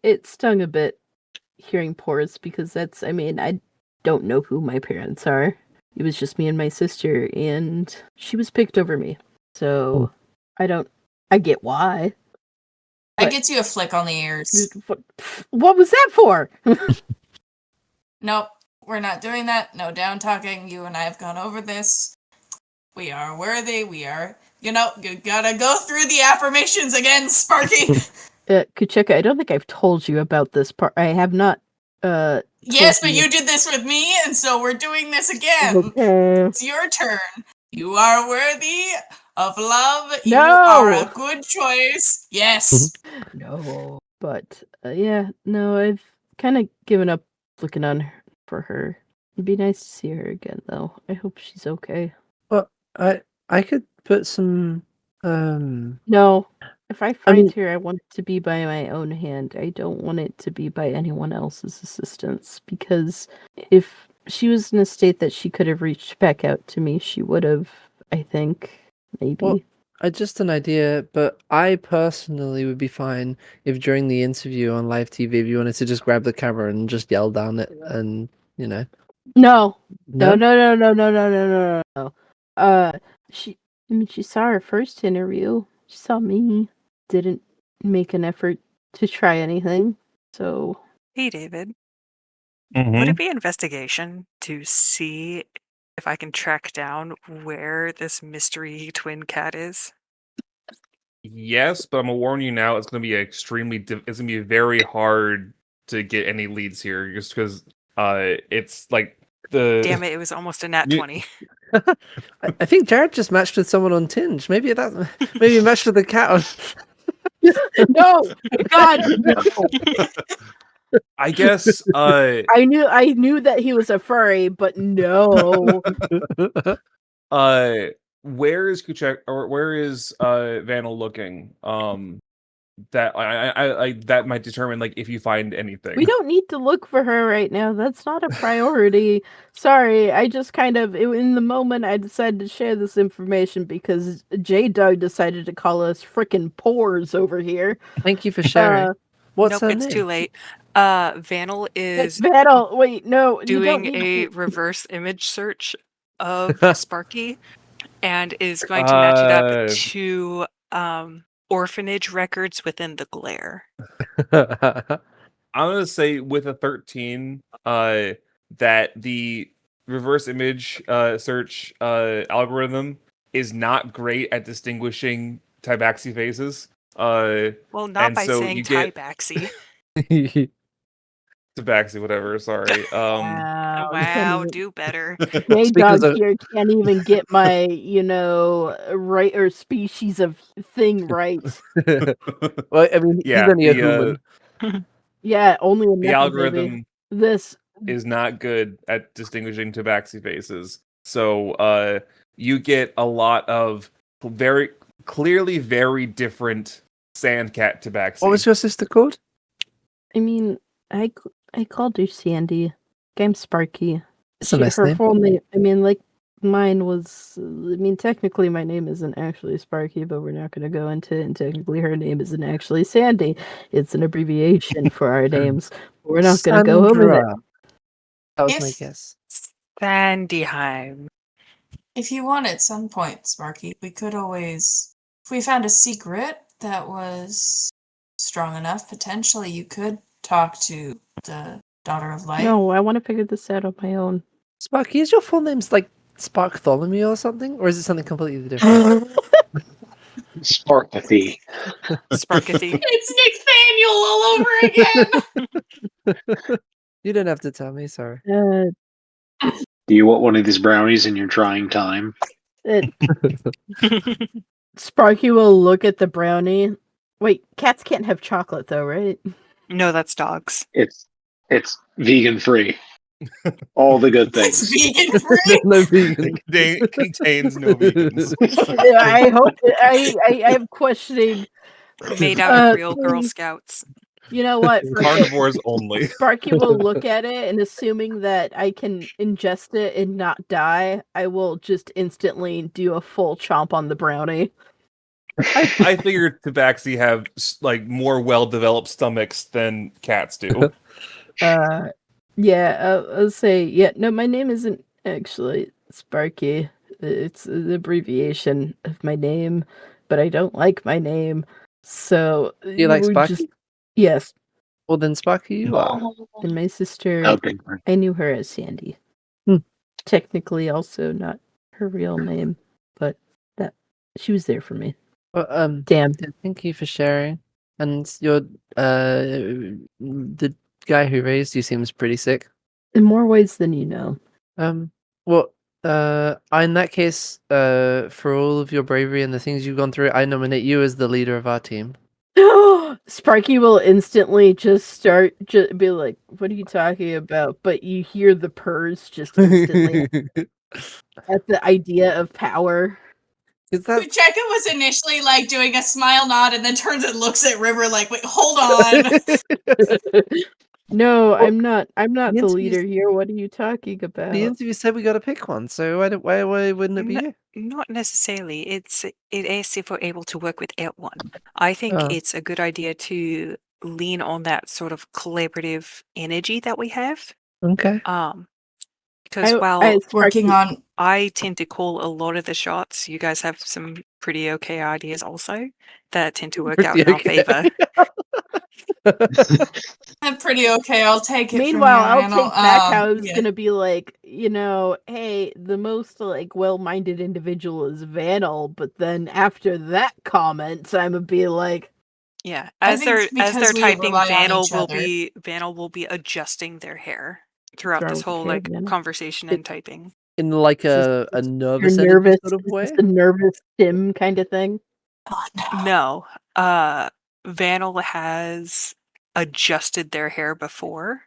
it stung a bit hearing Porous because I don't know who my parents are. It was just me and my sister, and she was picked over me. So I get why. I But- get you a flick on the ears. What was that for? Nope, we're not doing that. No down talking. You and I have gone over this. We are worthy. We are. You gotta go through the affirmations again, Sparky. Kucheka, I don't think I've told you about this part. I have not. Yes, but told you did this with me, and so we're doing this again. Okay. It's your turn. You are worthy of love. You No! are a good choice. Yes. No. But yeah, no, I've kind of given up looking on her for her. It'd be nice to see her again, though. I hope she's okay. I could put some No. If I find mean- her, I want it to be by my own hand. I don't want it to be by anyone else's assistance. Because if she was in a state that she could have reached back out to me, she would have, I think. Maybe. Well, just an idea, but I personally would be fine if during the interview on live TV, if you wanted to just grab the camera and just yell down it, and No. no, No. She saw her first interview. She saw me. Didn't make an effort to try anything. So Hey, David. Mm-hmm. Would it be investigation to see if I can track down where this mystery twin cat is? Yes, but I'm gonna warn you now. It's gonna be it's gonna be very hard to get any leads here, just because it's like the Damn it, it was almost a nat You- 20. I think Jared just matched with someone on Tinge. Maybe he matched with a cat on. no, God, no. I guess I knew that he was a furry, but no. where is Kuchek or where is Vanel looking? That I that might determine like if you find anything. We don't need to look for her right now. That's not a priority. Sorry, I just in the moment I decided to share this information because J-Dog decided to call us frickin' pores over here. Thank you for sharing. What's Nope, her it's name? too late. Vanel is Vanel, wait, no, you don't doing need a to- reverse image search of Sparky and is going to match it up to orphanage records within the glare. I'm gonna say with a 13, that the reverse image search algorithm is not great at distinguishing Tybaxi faces. Well, not And by so saying you get- Tybaxi. Tabaxi, whatever. Sorry. Wow, Wow, do better. J-Dog Speakers of- here can't even get my, right or species of thing right. Well, I mean, Yeah, he's only a the, human. Yeah, only a the nepo, algorithm baby. This is not good at distinguishing Tabaxi faces. So you get a lot of very clearly very different Sandcat Tabaxi. What was your sister called? I mean, I called her Sandy. I'm Sparky. It's a nice her name. full name. I mean, like mine was. I mean, technically, my name isn't actually Sparky, but we're not going to go into it. And technically, her name isn't actually Sandy. It's an abbreviation for our names. We're not going to go over that. Sandra. That was my If- guess. Sandyheim. If you want at some point, Sparky, we could always, if we found a secret that was strong enough, potentially you could talk to the Daughter of Light. No, I want to figure this out on my own. Sparky, is your full name's like Sparktholomew or something? Or is it something completely different? Sparkathy. Sparkathy. It's Nathaniel all over again! You don't have to tell me, sorry. Do you want one of these brownies in your trying time? Sparky will look at the brownie. Wait, cats can't have chocolate though, right? No, that's dogs. It's vegan free. All the good It's things. vegan free! No vegan. It contains no vegans. I hope. I am questioning. Made out of real please. Girl Scouts. You know what? Forget- Carnivores only. Sparky will look at it, and assuming that I can ingest it and not die, I will just instantly do a full chomp on the brownie. I figured tabaxi have like more well-developed stomachs than cats do. Yeah, I'll say, yeah, no, my name isn't actually Sparky. It's an abbreviation of my name, but I don't like my name. So You like we're Sparky? Yes, Well, then Sparky, you are. and my sister, Okay. I knew her as Sandy. Hmm. Technically, also not her real name, but that she was there for me. Well, Damn. yeah, thank you for sharing. And your the guy who raised you seems pretty sick. In more ways than you know. Well, in that case, for all of your bravery and the things you've gone through, I nominate you as the leader of our team. Sparky will instantly just start be like, "What are you talking about?" But you hear the purrs just instantly at the idea of power. Is that Cheka was initially like doing a smile nod and then turns and looks at River like, wait, hold on. No, I'm not. I'm not the the interviews- leader here. What are you talking about? the interview said we got to pick one? So why wouldn't it be No- you? Not necessarily. It asks if we're able to work without one. I think Oh. it's a good idea to lean on that sort of collaborative energy that we have. Okay. Because while Working Sparky- on I tend to call a lot of the shots, you guys have some pretty okay ideas also that tend to work out Pretty in our okay. favor. I'm pretty okay. I'll take it. Meanwhile, from you, I'll Randall. take back how I was Yeah. gonna be like, hey, the most like well-minded individual is Vanel, but then after that comment, I'm gonna be like, Yeah, I as think they're because we typing, rely on Vanel each will other. Vanel will be adjusting their hair throughout What's this wrong whole with your hair, like Vanel? conversation and typing. In like Is a this- nervous you're energy nervous, sort of is way. this a nervous sim kind of thing. Oh, no. No, Vanel has adjusted their hair before,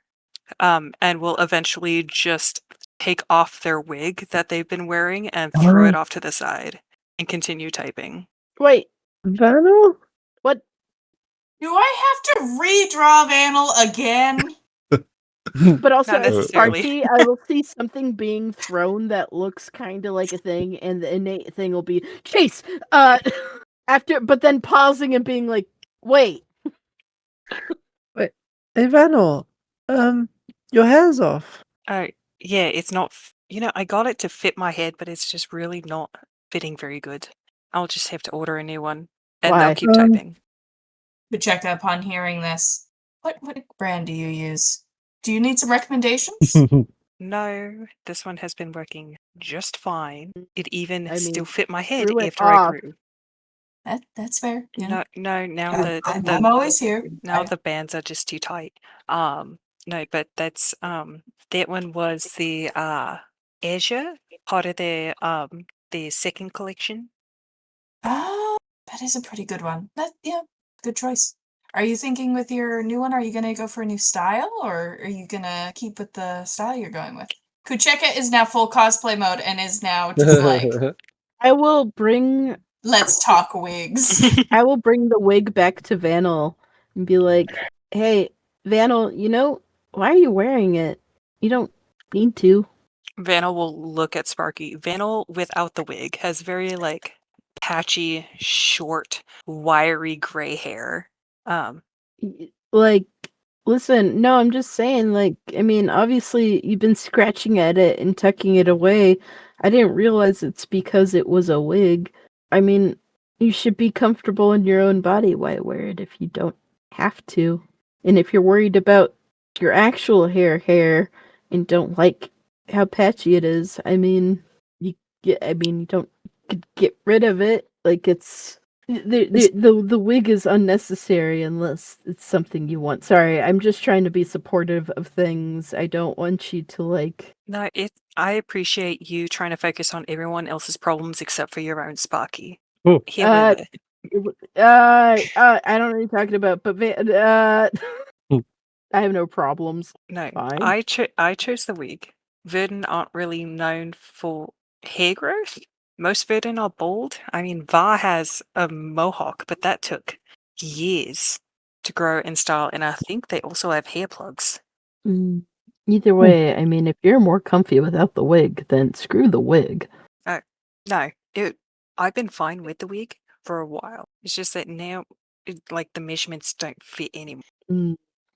and will eventually just take off their wig that they've been wearing and throw it off to the side and continue typing. Wait, Vanel? what? Do I have to redraw Vanel again? But also, Not as necessarily. Sparky, I will see something being thrown that looks kind of like a thing, and the innate thing will be chase. After, but then pausing and being like, "Wait, Hey, Vanel. Your hair's off. Yeah, it's not. I got it to fit my head, but it's just really not fitting very good. I'll just have to order a new one, and Why? they'll keep typing. But check upon hearing this. What brand do you use? Do you need some recommendations? No, this one has been working just fine. It even I mean, still fit my head screw it after I off. grew. That's fair. Yeah. No, now I'm always here. now the bands are just too tight. No, but that's that one was the Azure part of their second collection. Oh, that is a pretty good one. Good choice. Are you thinking with your new one, are you gonna go for a new style, or are you gonna keep with the style you're going with? Kucheka is now full cosplay mode and is now just like, I will bring let's talk wigs. I will bring the wig back to Vanel and be like, hey, Vanel, why are you wearing it? You don't need to." Vanna will look at Sparky. Vanna, without the wig, has very like patchy, short, wiry gray hair. Like, listen, no, I'm just saying, like, I mean, obviously you've been scratching at it and tucking it away. I didn't realize it's because it was a wig. I mean, you should be comfortable in your own body. Why wear it if you don't have to? And if you're worried about your actual hair and don't like how patchy it is, I mean, you don't get rid of it. Like, it's the wig is unnecessary unless it's something you want. Sorry, I'm just trying to be supportive of things. I don't want you to like. No, I appreciate you trying to focus on everyone else's problems except for your own, Sparky. Ooh. Here we I go. don't know what you're talking about, but I have no problems. No, Fine. I chose the wig. Verdant aren't really known for hair growth. Most Verdant are bald. I mean, Va has a mohawk, but that took years to grow in style, and I think they also have hair plugs. Either way, I mean, if you're more comfy without the wig, then screw the wig. No, I've been fine with the wig for a while. It's just that now, like, the measurements don't fit anymore.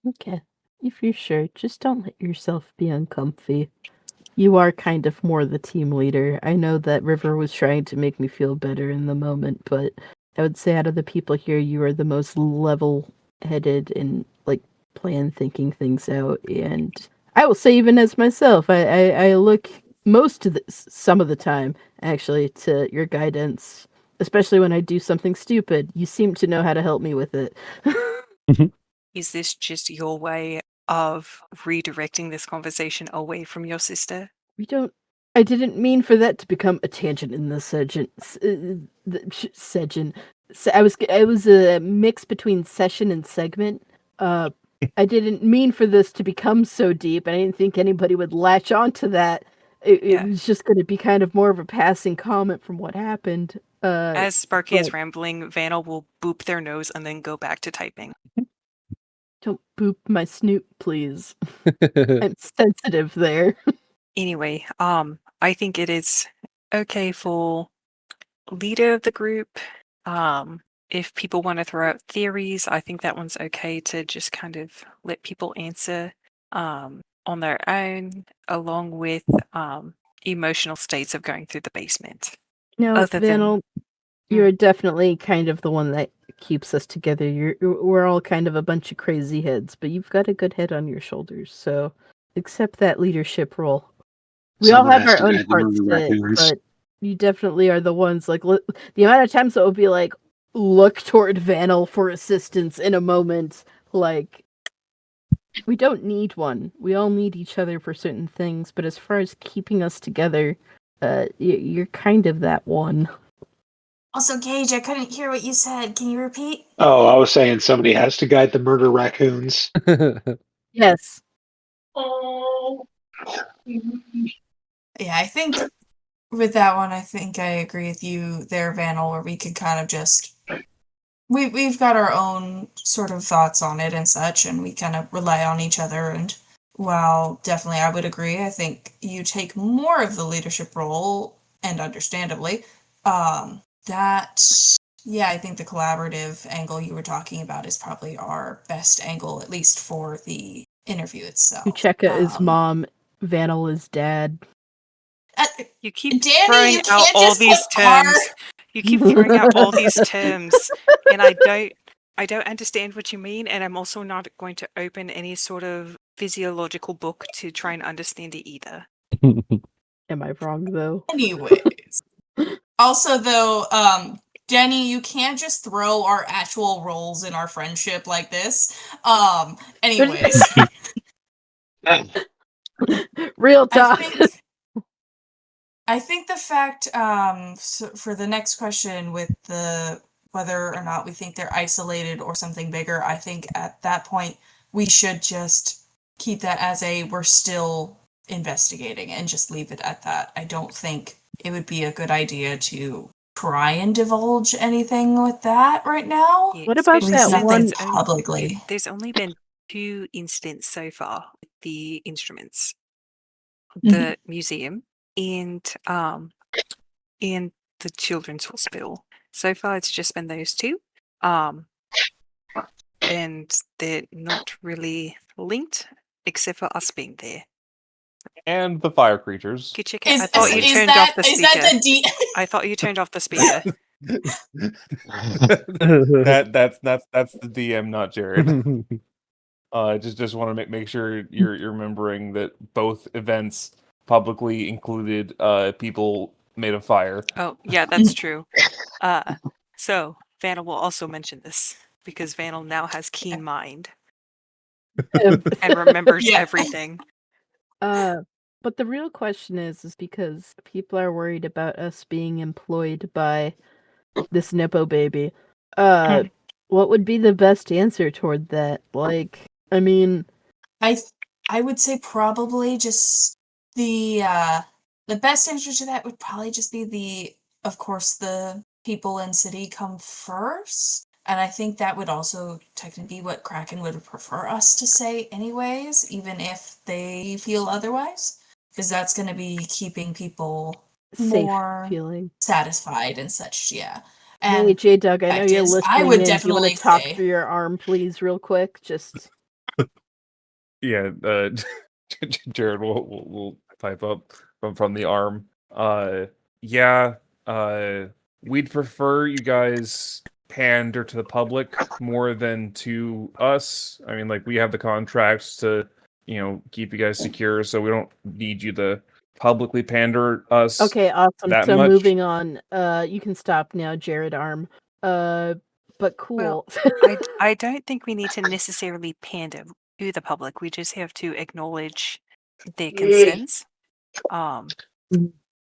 Okay. If you're sure, just don't let yourself be uncomfy. You are kind of more the team leader. I know that River was trying to make me feel better in the moment, but I would say out of the people here, you are the most level-headed and, like, plan thinking things out. And I will say, even as myself, I look some of the time, actually, to your guidance, especially when I do something stupid. You seem to know how to help me with it. Is this just your way of redirecting this conversation away from your sister? I didn't mean for that to become a tangent in the session. I was a mix between session and segment. I didn't mean for this to become so deep. I didn't think anybody would latch onto that. It was just going to be kind of more of a passing comment from what happened. As Sparky is rambling, Vanna will boop their nose and then go back to typing. Don't boop my snoot, please. I'm sensitive there. Anyway, I think it is okay for leader of the group. If people want to throw out theories, I think that one's okay to just kind of let people answer on their own, along with emotional states of going through the basement. No, Vanel, you're definitely kind of the one that keeps us together. We're all kind of a bunch of crazy heads, but you've got a good head on your shoulders, so accept that leadership role. We all have our own parts to it, but you definitely are the ones, like, the amount of times that will be like, look toward Vanel for assistance in a moment, like, we don't need one. We all need each other for certain things, but as far as keeping us together, you're kind of that one. Also, Gage, I couldn't hear what you said. Can you repeat? Oh, I was saying somebody has to guide the murder raccoons. Yes. Oh. Yeah, I think with that one, I think I agree with you there, Vanel, where we could kind of just... We've got our own sort of thoughts on it and such, and we kind of rely on each other, and while definitely I would agree, I think you take more of the leadership role, and understandably, I think the collaborative angle you were talking about is probably our best angle, at least for the interview itself. Ucheka is mom, Vanel is dad. You keep Dani, throwing you out can't all just these put R. terms. You keep throwing out all these terms, and I don't understand what you mean, and I'm also not going to open any sort of physiological book to try and understand it either. Am I wrong, though? Anyways. Also, though, Dani, you can't just throw our actual roles in our friendship like this. Anyways. Real talk. I think the fact, for the next question with the whether or not we think they're isolated or something bigger, I think at that point we should just keep that as we're still investigating and just leave it at that. I don't think it would be a good idea to try and divulge anything with that right now. Yeah, what about that one publicly? There's only been 2 incidents so far with the instruments. the museum, and the children's hospital. So far, it's just been those two. And they're not really linked, except for us being there. And the fire creatures. Good chicken. I thought you turned off the speaker. Is that the D? I thought you turned off the speaker. That's the DM, not Jared. Just want to make sure you're remembering that both events publicly included people made of fire. Oh, yeah, that's true. So Vanna will also mention this because Vanna now has keen mind and remembers Yeah. everything. But the real question is because people are worried about us being employed by this Nepo baby. What would be the best answer toward that? Like, I mean, I would say probably just the best answer to that would probably just be of course the people in city come first. And I think that would also technically be what Kraken would prefer us to say anyways, even if they feel otherwise. Because that's going to be keeping people safe more feeling. satisfied and such, yeah. Hey, And J-Doug, I know fact you're is, listening I would in. Do you want definitely to talk say- through your arm, please, real quick? Just Yeah, Jared will type up from the arm. We'd prefer you guys pander to the public more than to us. I mean, like, we have the contracts to, keep you guys secure, so we don't need you to publicly pander us. okay, awesome. that So much. moving on. You can stop now, Jared Arm. But cool. I don't think we need to necessarily pander to the public. We just have to acknowledge their concerns.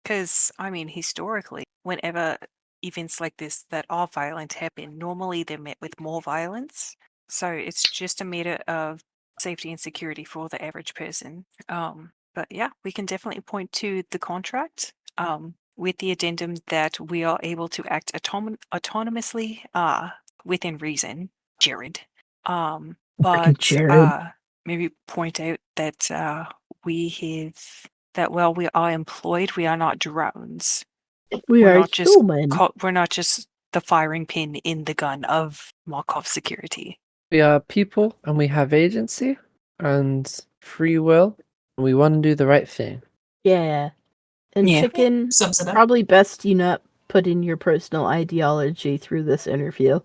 Because, I mean, historically, whenever events like this that are violent happen, normally they're met with more violence. So it's just a matter of safety and security for the average person. But yeah, we can definitely point to the contract with the addendum that we are able to act autonomously within reason, Jared. But Jared. maybe point out that we have that while we are employed, we are not drones. We We're are not just human. we're not just the firing pin in the gun of Markov security. We are people and we have agency and free will. And we want to do the right thing. Yeah. And Yeah. Chicken, Sums it up. probably best you not put in your personal ideology through this interview.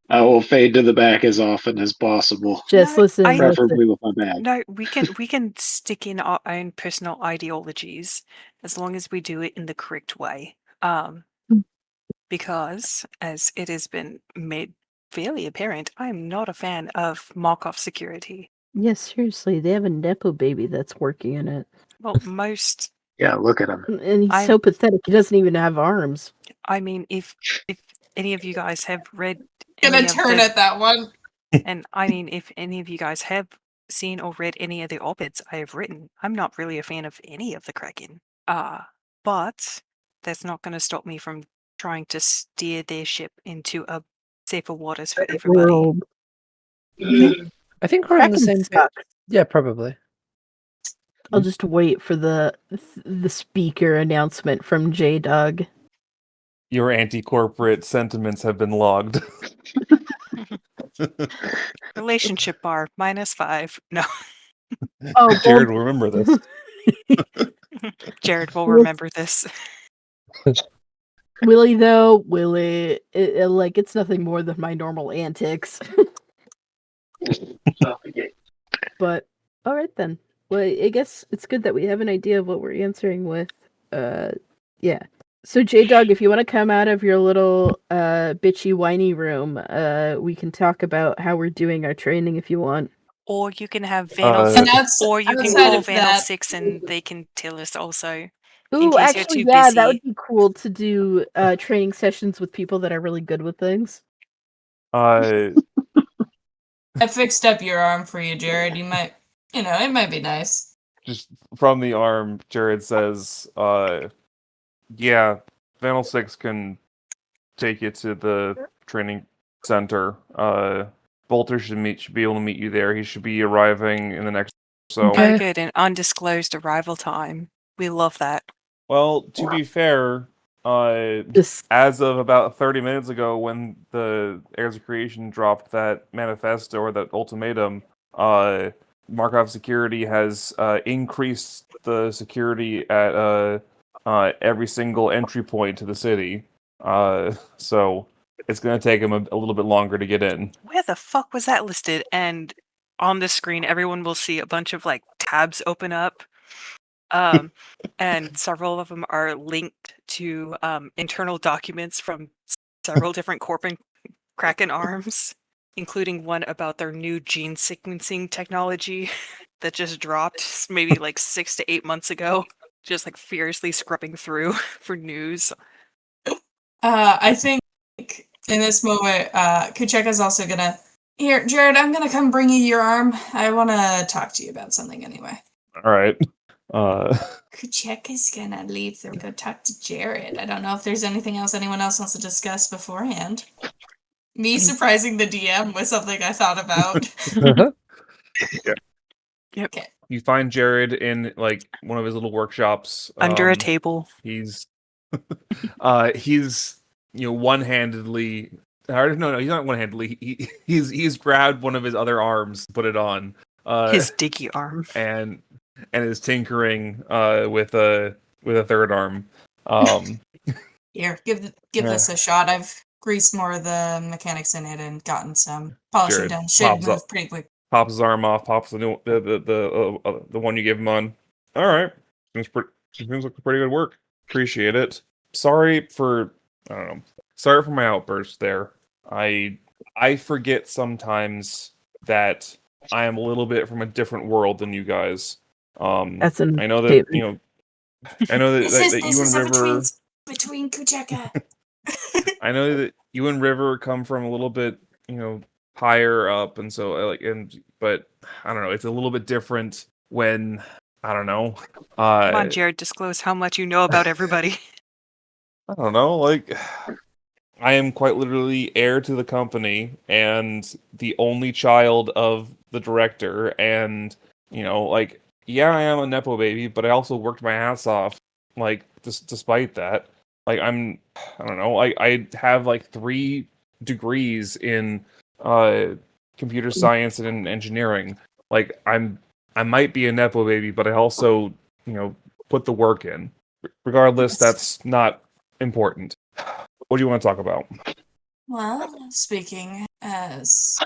I will fade to the back as often as possible, Just No, listen. preferably with my bag. No, we can stick in our own personal ideologies as long as we do it in the correct way. Because as it has been made fairly apparent, I am not a fan of Markov security. Yes, seriously, they have a Nepo baby that's working in it. Well, most Yeah, look at him. And he's so pathetic, he doesn't even have arms. I mean, if any of you guys have read Gonna any of turn the- at that one. and I mean, if any of you guys have seen or read any of the op-eds I have written, I'm not really a fan of any of the Kraken. But that's not going to stop me from trying to steer their ship into a safer waters for everybody. World. I think we're on the Kraken same page. sucks. Yeah, probably. I'll just wait for the speaker announcement from J-Dog. Your anti-corporate sentiments have been logged. Relationship bar -5. No, Oh, Jared will remember this. Jared will Well- remember this. Willie though, Willie, it's nothing more than my normal antics. But all right then. Well, I guess it's good that we have an idea of what we're answering with. Yeah. So J-Dog, if you want to come out of your little bitchy whiny room, we can talk about how we're doing our training if you want. Or you can have Vanel, And that's or you can outside call of Vanel that. 6 and they can tell us also. Ooh, case you're actually, too yeah, that busy. would be cool to do training sessions with people that are really good with things. Uh, I fixed up your arm for you, Jared. You might, it might be nice. just from the arm, Jared says, yeah, Vanel 6 can take you to the training center. Bolter should be able to meet you there. He should be arriving in the next So, Okay. Very good. And undisclosed arrival time. We love that. well, to be fair, Just as of about 30 minutes ago, when the Heirs of Creation dropped that manifesto or that ultimatum, Markov Security has increased the security at every single entry point to the city. So it's going to take them a little bit longer to get in. Where the fuck was that listed? And on the screen, everyone will see a bunch of like tabs open up. And several of them are linked to internal documents from several different corporate Kraken arms, including one about their new gene sequencing technology that just dropped maybe like 6 to 8 months ago. Just like furiously scrubbing through for news. I think in this moment, Kucheka's also gonna. Here, Jared, I'm gonna come bring you your arm. I want to talk to you about something anyway. All right. Kucheka's gonna leave to go talk to Jared. I don't know if there's anything else anyone else wants to discuss beforehand. Me surprising the DM with something I thought about. You find Jared in like one of his little workshops. Under a table. He's one-handedly. No, he's not one-handedly. He's grabbed one of his other arms, put it on. His dicky arm. and is tinkering with a third arm. Here, give this a shot. I've greased more of the mechanics in it and gotten some polishing Jared done. Should pops move up. pretty quick. Pops his arm off. Pops the one you gave him on. All right, seems like pretty good work. Appreciate it. Sorry for my outburst there. I forget sometimes that I am a little bit from a different world than you guys. that's an I know that statement. I know that, This that is you and River. between Kucheka. I know that you and River come from a little bit, higher up, and so but I don't know. It's a little bit different when I don't know. Come on, Jared, disclose how much you know about everybody. I don't know. Like, I am quite literally heir to the company and the only child of the director, and I am a nepo baby, but I also worked my ass off. Like, despite that, like I don't know. I have like 3 degrees in computer science and in engineering. Like I might be a nepo baby, but I also put the work in. Regardless, that's not important. What do you want to talk about? Well, speaking as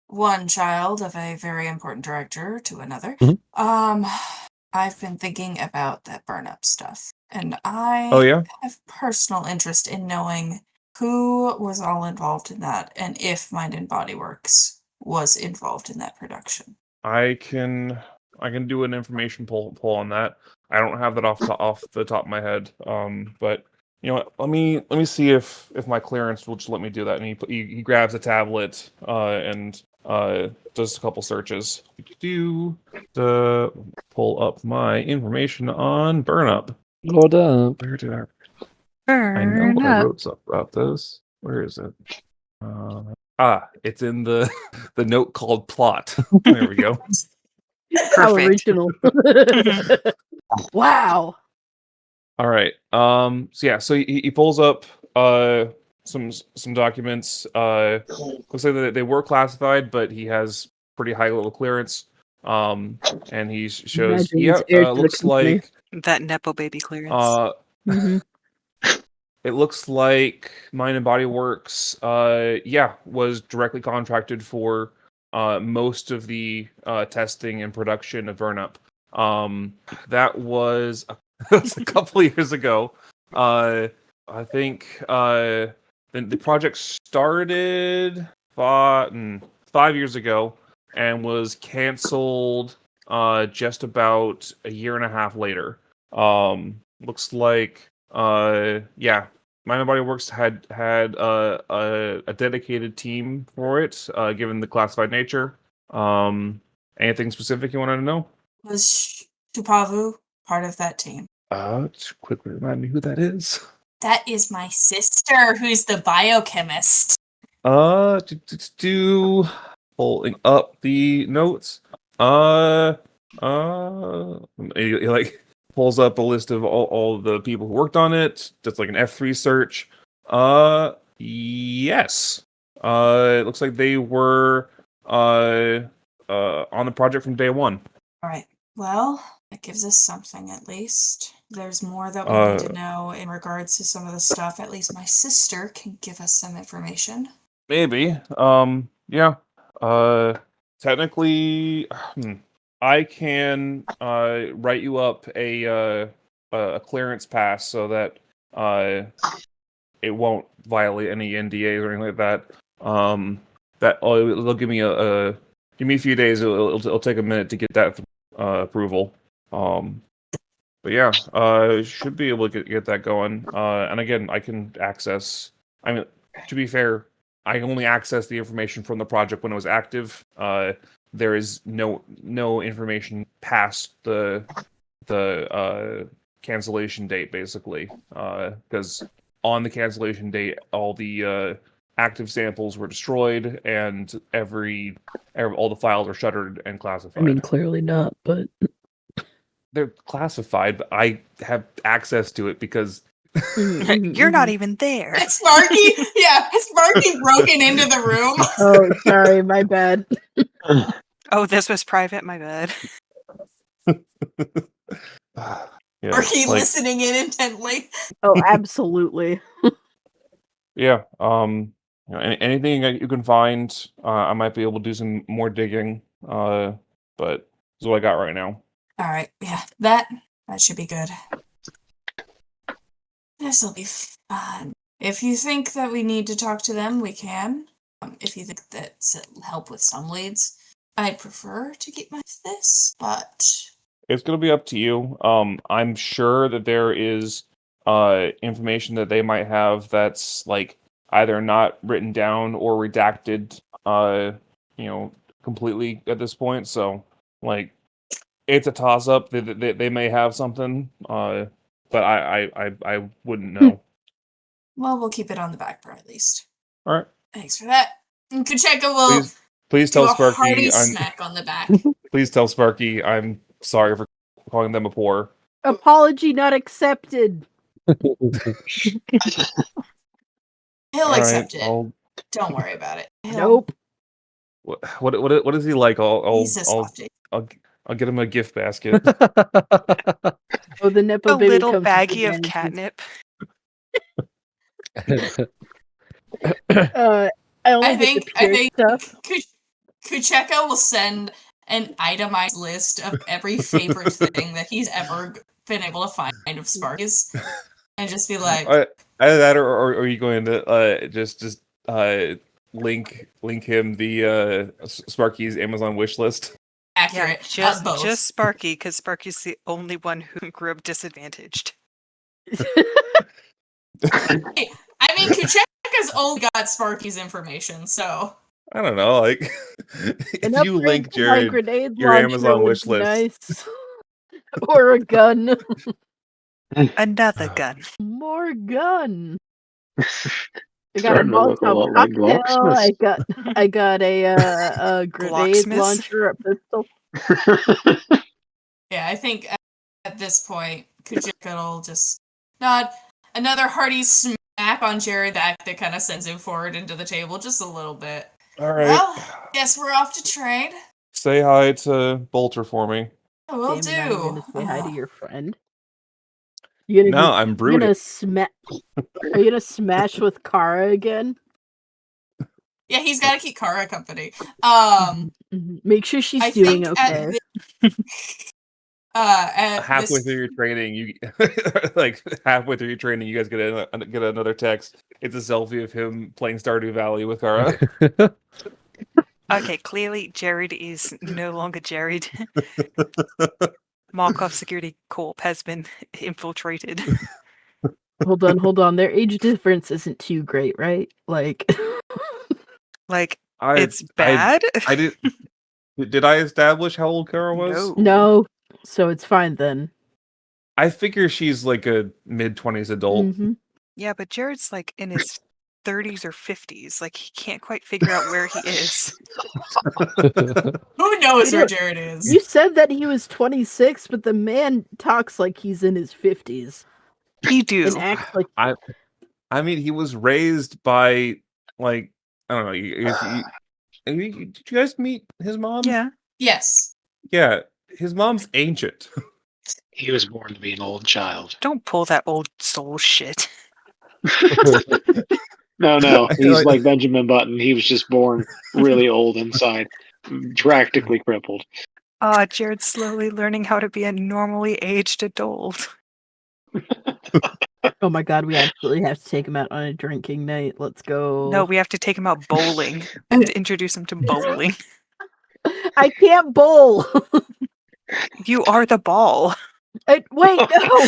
one child of a very important director to another, I've been thinking about that burn up stuff, and I have personal interest in knowing who was all involved in that, and if Mind and Body Works was involved in that production. I can do an information poll on that. I don't have that off the top of my head. But you know what? Let me see if my clearance will just let me do that. And he grabs a tablet and does a couple searches. Do pull up my information on burn up. Load up. Where did I Burn I up. wrote something about this. Where is it? It's in the note called plot. There we go. How Perfect. original. Wow. All right. So he pulls up some documents. Looks like they were classified, but he has pretty high level clearance. And he shows. Imagine he's heir to the Looks company. like That nepo baby clearance. Mhm. it looks like Mind and Body Works. Was directly contracted for most of the testing and production of Burn Up. That was a couple of years ago. I think the project started 5 years ago and was canceled just about a year and a half later. Looks like Mind and Body Works had a dedicated team for it, given the classified nature. Anything specific you wanted to know? Was Tupavu part of that team? Just quickly remind me who that is. That is my sister, who's the biochemist. Pulling up the notes. He like pulls up a list of all the people who worked on it. Just like an F3 search. Yes. It looks like they were on the project from day one. All right. Well, that gives us something at least. There's more that we need to know in regards to some of the stuff. At least my sister can give us some information. Maybe. Yeah. Technically, I can write you up a clearance pass so that it won't violate any NDAs or anything like that. They'll give me a few days. It'll take a minute to get that approval. But yeah, should be able to get that going. And again, I can access. I mean, to be fair, I only accessed the information from the project when it was active. There is no information past the cancellation date, basically, because on the cancellation date, all the active samples were destroyed, and all the files are shuttered and classified. I mean, clearly not, but they're classified, but I have access to it because You're not even there. Sparky, yeah, Sparky broken into the room. Oh, sorry, my bad. Oh, this was private. My bad. yeah, Sparky listening in intently. Oh, absolutely. Yeah. Anything that you can find, I might be able to do some more digging. But this is what I got right now. All right, yeah, that should be good. This'll be fun. If you think that we need to talk to them, we can. If you think that's help with some leads, I'd prefer to keep my this, but It's gonna be up to you. I'm sure that there is information that they might have that's like either not written down or redacted, completely at this point. So like, it's a toss up. They may have something, but I wouldn't know. well, we'll keep it on the back burner at least. All right. Thanks for that. And Kucheka will Please do tell a Sparky. hearty smack on the back. Please tell Sparky I'm sorry for calling them a poor. Apology not accepted. He'll All accept right, it. Don't worry about it. Nope. What is he like? He's a softie. I'll get him a gift basket. Oh, the Nepo A baby little comes with baggie of advantages. catnip. I only I get think the pure stuff. Kucheka will send an itemized list of every favorite thing that he's ever been able to find of Sparky's, and just be like, Either that, or are you going to just link him the Sparky's Amazon wish list? accurate. Yeah, both. just Sparky, because Sparky's the only one who grew up disadvantaged. I mean, Kucheka's only got Sparky's information, so I don't know, like An if you upgrade link to my Jared grenade your launcher Amazon would wish be list. nice. Or a gun. Another gun. More gun. I got a Starting to look a Molotov lot like cocktail. Glocksmith. I got a grenade Glocksmith? launcher, a pistol. yeah, I think at this point, Kucheka will just nod another hearty smack on Jared that kind of sends him forward into the table just a little bit. All right. Well, guess we're off to trade. Say hi to Bolter for me. Yeah, we'll Damn it, I'm do. gonna say hi to your friend. You No, I'm You're brooding. gonna Are you gonna smash with Kara again? Yeah, he's got to keep Kara company. Um, Mhm. Make sure she's I doing think okay. at Halfway this, through your training, you like halfway through your training, you guys get another text. It's a selfie of him playing Stardew Valley with Kara. Okay, clearly Jared is no longer Jared. Markov Security Corp has been infiltrated. Hold on. Their age difference isn't too great, right? Like, Like, I it's bad? I did. Did I establish how old Kara was? No. no. So it's fine then. I figure she's like a mid-20s adult. Mhm. Yeah, but Jared's like in his 30s or 50s. Like he can't quite figure out where he is. Who knows You where know, Jared is? You said that he was 26, but the man talks like he's in his 50s He do. and acts like I mean, he was raised by like I don't know. Did you guys meet his mom? Yeah. Yes. Yeah, his mom's ancient. He was born to be an old child. Don't pull that old soul shit. No, I he's like- like Benjamin Button. He was just born really old inside, practically crippled. Jared's slowly learning how to be a normally aged adult. oh my god, we absolutely have to take him out on a drinking night. Let's go. No, we have to take him out bowling. To introduce him to bowling. I can't bowl. You are the ball. Wait, no.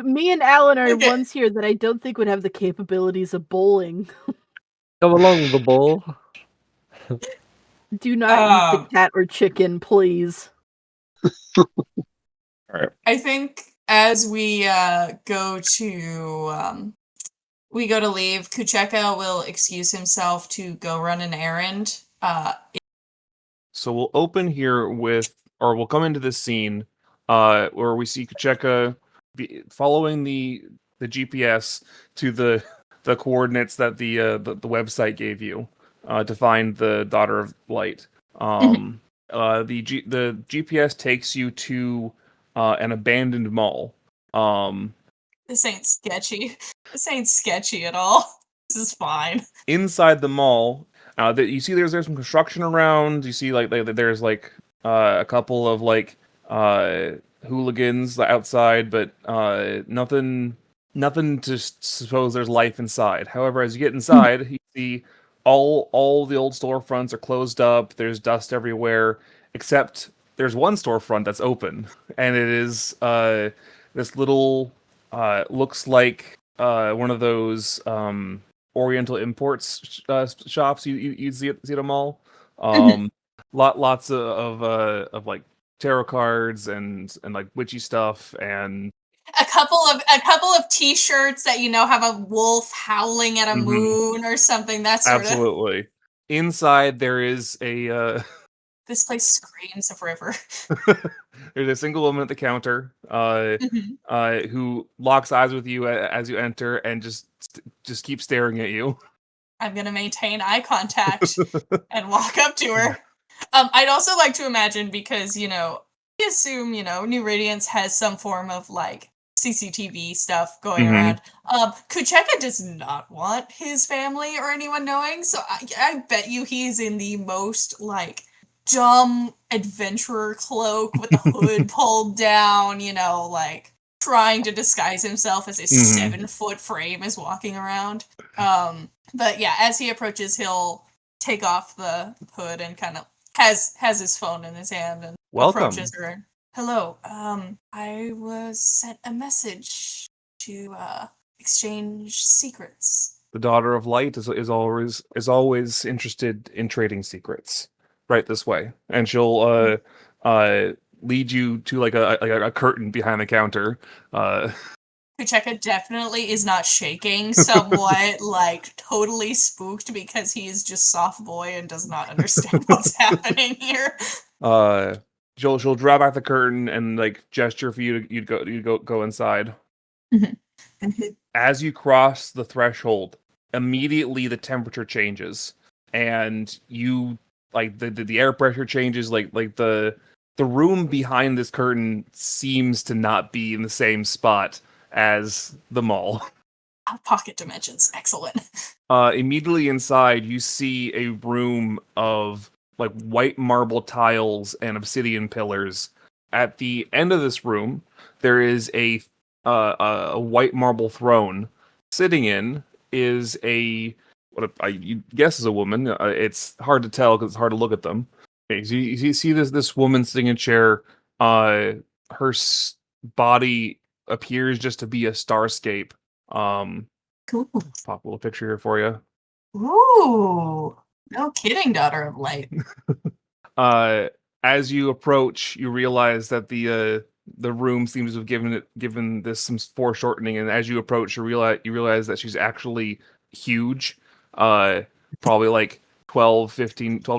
Me and Alan are Okay. ones here that I don't think would have the capabilities of bowling. Come along, the ball. Do not eat Um, the cat or chicken, please. I think as we go to leave, Kucheka will excuse himself to go run an errand. So we'll open here we'll come into this scene where we see Kucheka following the GPS to the coordinates that the website gave you to find the Daughter of Light. The GPS takes you to an abandoned mall. This ain't sketchy. This ain't sketchy at all. This is fine. Inside the mall, that you see there's some construction around. You see like there's like a couple of like hooligans outside, but nothing to suppose there's life inside. However, as you get inside, you see all the old storefronts are closed up. There's dust everywhere, except there's one storefront that's open, and it is this little looks like one of those Oriental imports shops you see at a mall. Lots of like tarot cards and like witchy stuff and A couple of T-shirts that have a wolf howling at a Mhm. moon or something. That sort of. absolutely. Inside there is a This place screams of river. there's a single woman at the counter Mhm. who locks eyes with you as you enter and just keeps staring at you. I'm gonna maintain eye contact and walk up to her. I'd also like to imagine because we assume New Radiance has some form of like CCTV stuff going Mhm. around. Kucheka does not want his family or anyone knowing, so I bet you he's in the most like dumb adventurer cloak with the hood pulled down, like trying to disguise himself as a 7-foot frame is walking around. But yeah, as he approaches, he'll take off the hood and kind of has his phone in his hand and Welcome. approaches her. Hello. I was sent a message to exchange secrets. The Daughter of Light is always interested in trading secrets. Right this way, and she'll lead you to like a curtain behind the counter. Kucheka definitely is not shaking, somewhat like totally spooked because he is just soft boy and does not understand what's happening here. She'll draw back the curtain and like gesture for you to go inside. As you cross the threshold, immediately the temperature changes, and you like the air pressure changes. Like the room behind this curtain seems to not be in the same spot as the mall. Pocket dimensions, excellent. Immediately inside, you see a room of like white marble tiles and obsidian pillars. At the end of this room, there is a white marble throne. Sitting in is what you guess is a woman. It's hard to tell because it's hard to look at them. Okay, so you see this woman sitting in a chair. Her body appears just to be a starscape. Cool. Pop a little picture here for you. Ooh, no kidding, Daughter of Light. As you approach, you realize that the the room seems to have given this some foreshortening, and as you approach, you realize that she's actually huge, probably like 12 to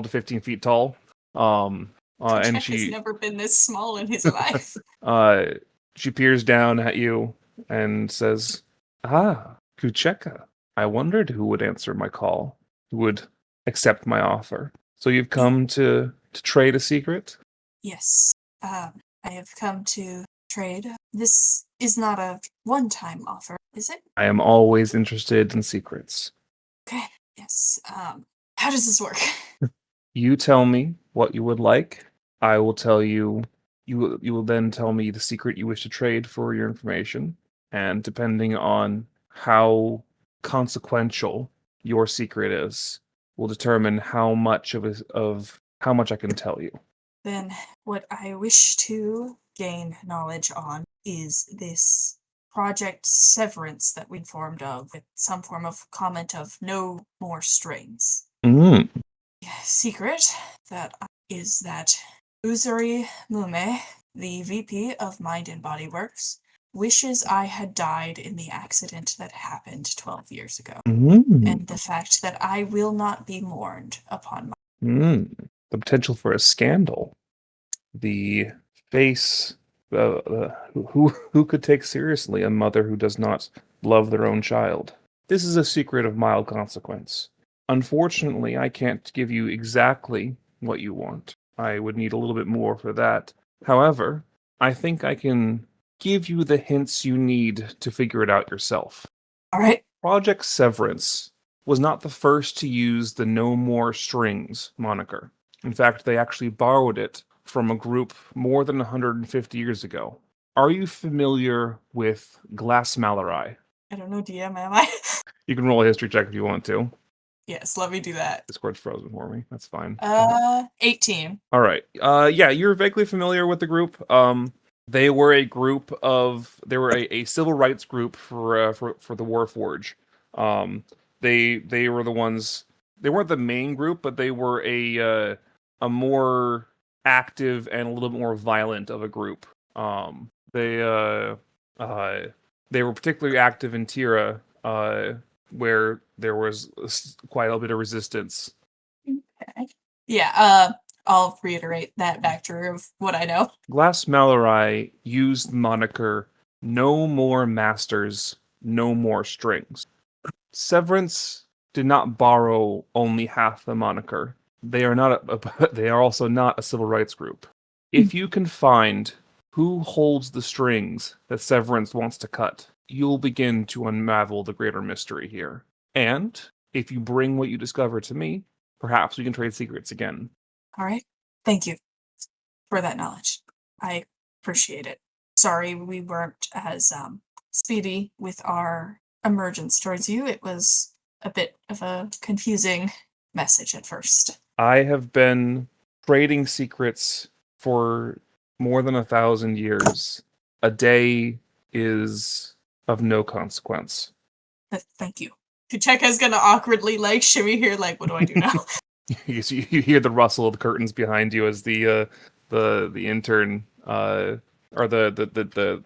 15 feet tall. And Jack has she never been this small in his life. she peers down at you and says, "Ah, Kucheka. I wondered who would answer my call, who would accept my offer. So you've come to trade a secret?" Yes, I have come to trade. This is not a one-time offer, is it? I am always interested in secrets. Okay, yes. How does this work? You tell me what you would like. I will tell you. You will then tell me the secret you wish to trade for your information, and depending on how consequential your secret is, will determine how much of how much I can tell you. Then what I wish to gain knowledge on is this Project Severance that we informed of, with some form of comment of no more strings. Mm. Secret is that Uzuri Mume, the VP of Mind and Body Works, wishes I had died in the accident that happened 12 years ago, and the fact that I will not be mourned upon my... The potential for a scandal. The face. Who could take seriously a mother who does not love their own child? This is a secret of mild consequence. Unfortunately, I can't give you exactly what you want. I would need a little bit more for that. However, I think I can give you the hints you need to figure it out yourself. All right. Project Severance was not the first to use the No More Strings moniker. In fact, they actually borrowed it from a group more than 150 years ago. Are you familiar with Glass Malarai? I don't know, DM, am I? You can roll a history check if you want to. Yes, let me do that. Discord's frozen for me. That's fine. 18. All right. Yeah, you're vaguely familiar with the group. They were a group of. They were a civil rights group for the Warforge. They were the ones. They weren't the main group, but they were a more active and a little bit more violent of a group. They were particularly active in Tira, where there was quite a bit of resistance. Okay. Yeah, I'll reiterate that backstory of what I know. Glass Malarai used the moniker No More Masters, No More Strings. Severance did not borrow only half the moniker. They are also not a civil rights group. If you can find who holds the strings that Severance wants to cut, you'll begin to unravel the greater mystery here. And if you bring what you discover to me, perhaps we can trade secrets again. All right. Thank you for that knowledge. I appreciate it. Sorry we weren't as speedy with our emergence towards you. It was a bit of a confusing message at first. I have been trading secrets for more than 1,000 years. A day is of no consequence. Thank you. Kucheka's gonna awkwardly shimmy here, what do I do now? You hear the rustle of the curtains behind you as the intern or the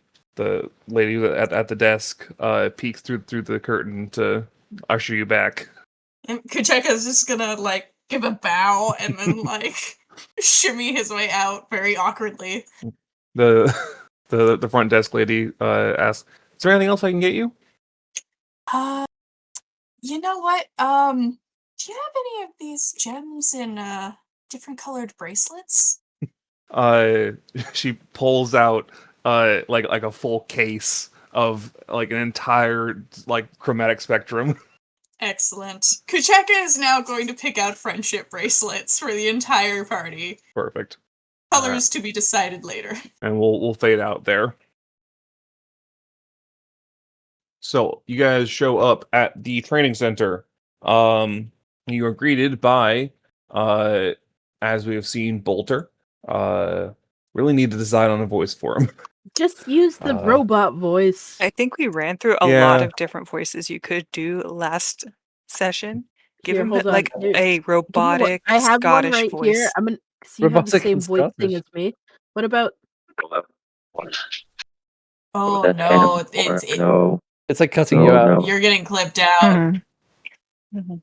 lady at the desk peeks through the curtain to usher you back. And Kucheka's just gonna give a bow and then shimmy his way out very awkwardly. The front desk lady asks, "Is there anything else I can get you?" You know what? Do you have any of these gems in different colored bracelets? She pulls out like a full case of an entire chromatic spectrum. Excellent. Kucheka is now going to pick out friendship bracelets for the entire party. Perfect. Colors to be decided later. And we'll fade out there. So you guys show up at the training center. You are greeted by, as we have seen, Bolter. Really need to decide on a voice for him. Just use the robot voice. I think we ran through a lot of different voices you could do last session. Give Here, him hold on. a Give me robotic I have Scottish one right voice. here. I'm gonna. So you have the Robotic same and voice thing Scottish. as me. What about? Oh That no, M4. it's No. It's like cutting No, you out. no. you're getting clipped out. Mm-hmm.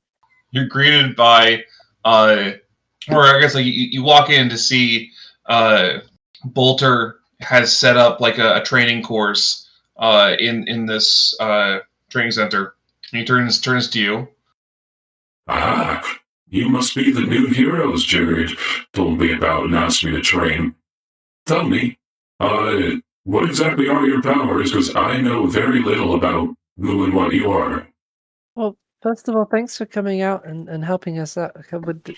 You're greeted by, or I guess like you walk in to see Bolter has set up like a training course in this training center. And he turns to you. Ah, you must be the new heroes Jared told me about and asked me to train. Tell me, what exactly are your powers? Because I know very little about who and what you are. Well, first of all, thanks for coming out and helping us out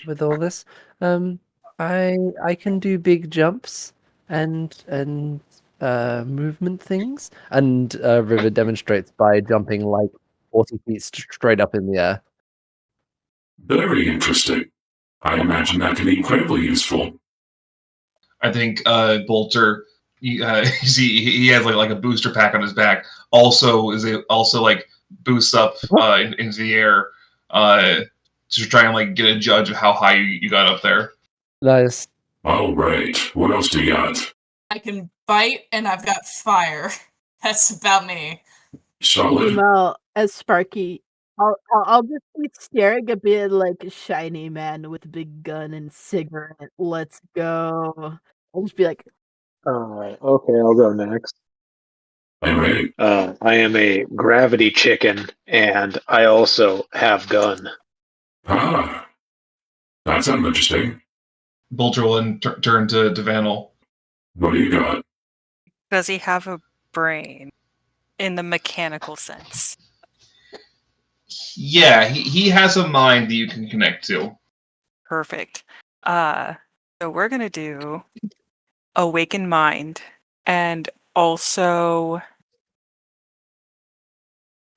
with all this. I can do big jumps and movement things, and River demonstrates by jumping like 40 feet straight up in the air. Very interesting. I imagine that can be incredibly useful. I think Bolter, you see, he has like a booster pack on his back. Also, also like boosts up into the air to try and like get a judge of how high you got up there. Nice. All right, what else do you got? I can bite and I've got fire. That's about me. Solid. Meanwhile, as Sparky, I'll just be staring at being like a shiny man with a big gun and cigarette. Let's go. I'll just be like, Alright, okay, I'll go next. All right. I am a gravity chicken, and I also have gun. Ah, that sounds interesting. Bolter will then turn to Vanel. What do you got? Does he have a brain in the mechanical sense? Yeah, he has a mind that you can connect to. Perfect. So we're gonna do Awaken Mind and also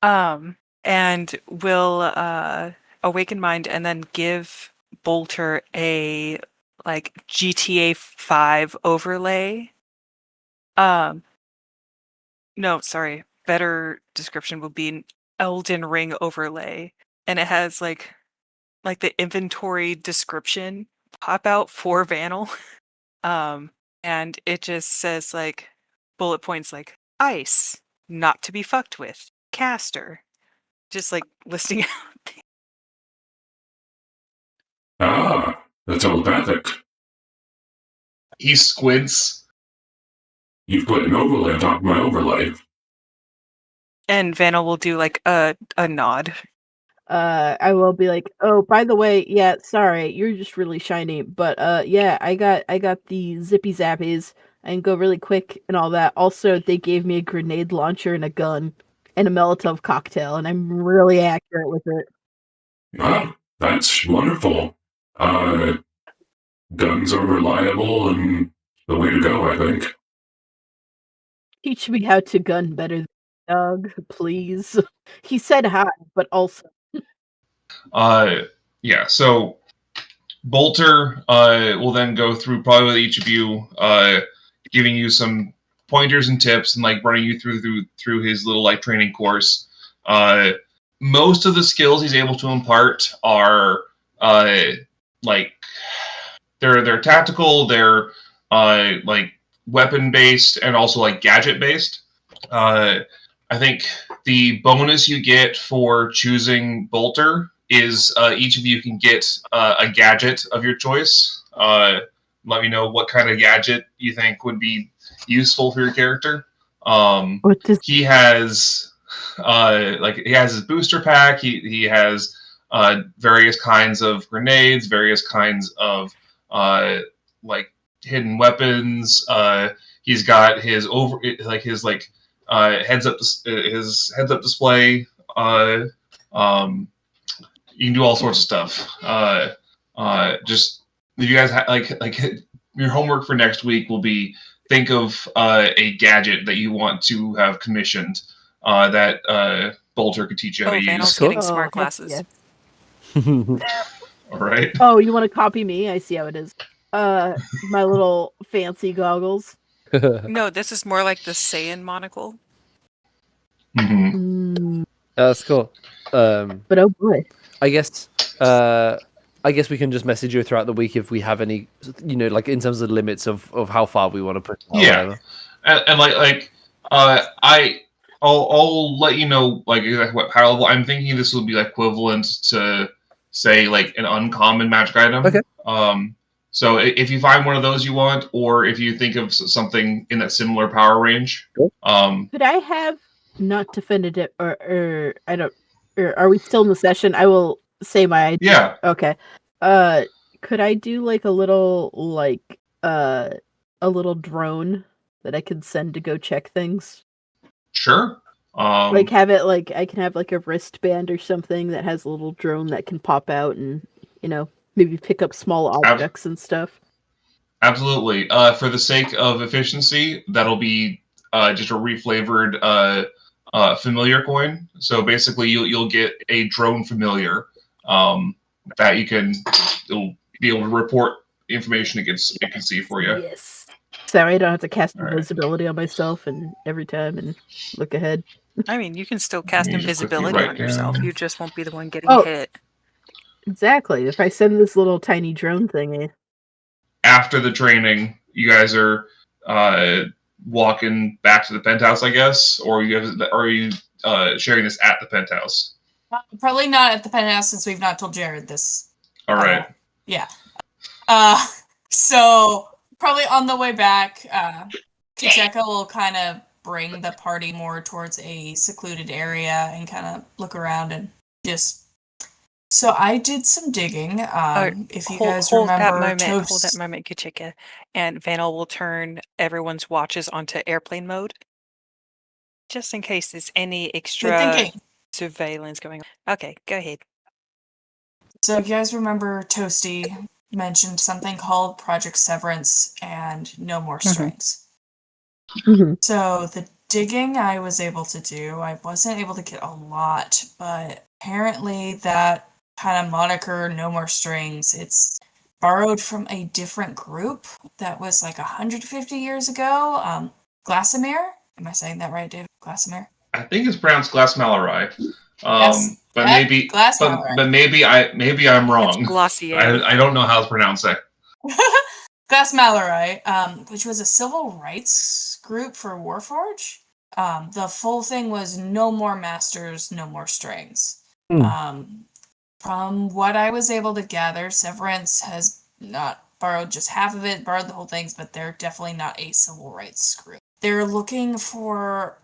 and we'll Awaken Mind and then give Bolter a like GTA 5 overlay. No, sorry. Better description would be an Elden Ring overlay. And it has like the inventory description pop out for Vanel. And it just says like bullet points like ice, not to be fucked with, caster. Just like listing out things. Ah, that's telepathic. He squints. You've put an overlay on top of my overlay. And Vanel will do like a nod. I will be like, oh, by the way, yeah, sorry, you're just really shiny, but yeah, I got the zippy zappies. I can go really quick and all that. Also, they gave me a grenade launcher and a gun and a Molotov cocktail, and I'm really accurate with it. Ah, that's wonderful. Guns are reliable and the way to go, I think. Teach me how to gun better, Doug, please. He said hi, but also. Yeah, so Bolter will then go through probably with each of you, giving you some pointers and tips and like running you through his little like training course. Most of the skills he's able to impart are like they're tactical, they're like weapon based and also like gadget based. I think the bonus you get for choosing Bolter is each of you can get a gadget of your choice. Let me know what kind of gadget you think would be useful for your character. What does He has he has his booster pack. He has various kinds of grenades, various kinds of like hidden weapons. He's got his heads up display. You can do all sorts of stuff. Just if you guys like your homework for next week will be think of a gadget that you want to have commissioned that Bolter could teach you how Oh, to Vanel's use. Cool. getting smart heck glasses. yeah. All right. Oh, you want to copy me? I see how it is. My little fancy goggles. No, this is more like the Saiyan monocle. Mm-hmm. Mm, That's cool. but oh boy. I guess we can just message you throughout the week if we have any, like in terms of limits of how far we want to push. Or Yeah. whatever. and I'll let you know like exactly what power level. I'm thinking this will be like equivalent to say like an uncommon magic item. Okay. So if you find one of those you want, or if you think of something in that similar power range, Cool. Could I have not definitive or I don't or are we still in the session? I will say my idea. yeah, Okay. Could I do like a little a little drone that I could send to go check things? sure. Like have it like I can have like a wristband or something that has a little drone that can pop out and maybe pick up small objects and stuff. Absolutely. For the sake of efficiency, that'll be just a reflavored familiar coin. So basically, you'll get a drone familiar that it'll be able to report information it can see for you. Yes. So I don't have to cast All right. invisibility on myself and every time and look ahead. I mean, you can still cast Let me just quickly invisibility write on yourself. down. You just won't be the one getting Oh. hit. Exactly. If I send this little tiny drone thingy. After the training, you guys are walking back to the penthouse, I guess, or are you sharing this at the penthouse? Probably not at the penthouse since we've not told Jared this. All right. Yeah. So probably on the way back, Kicheka will kind of bring the party more towards a secluded area and kind of look around and just. So I did some digging. If you guys hold remember, hold that moment, Kachika, and Vanel will turn everyone's watches onto airplane mode, just in case there's any extra surveillance going on. Okay, go ahead. So if you guys remember, Toasty mentioned something called Project Severance and No More Strings. Mm-hmm. So the digging I was able to do, I wasn't able to get a lot, but apparently that kind of moniker, No More Strings, it's borrowed from a different group that was like 150 years ago. Glassamere? Am I saying that right, David? Glassamere? I think it's pronounced Glassmalerai. Yes. But Yeah, maybe Glassmalerai. but maybe I'm wrong. It's Glossier. I don't know how to pronounce it. Glassmalerai, which was a civil rights group for Warforge. The full thing was No More Masters, No More Strings. From what I was able to gather, Severance has not borrowed just half of it, borrowed the whole thing, but they're definitely not a civil rights group. They're looking for...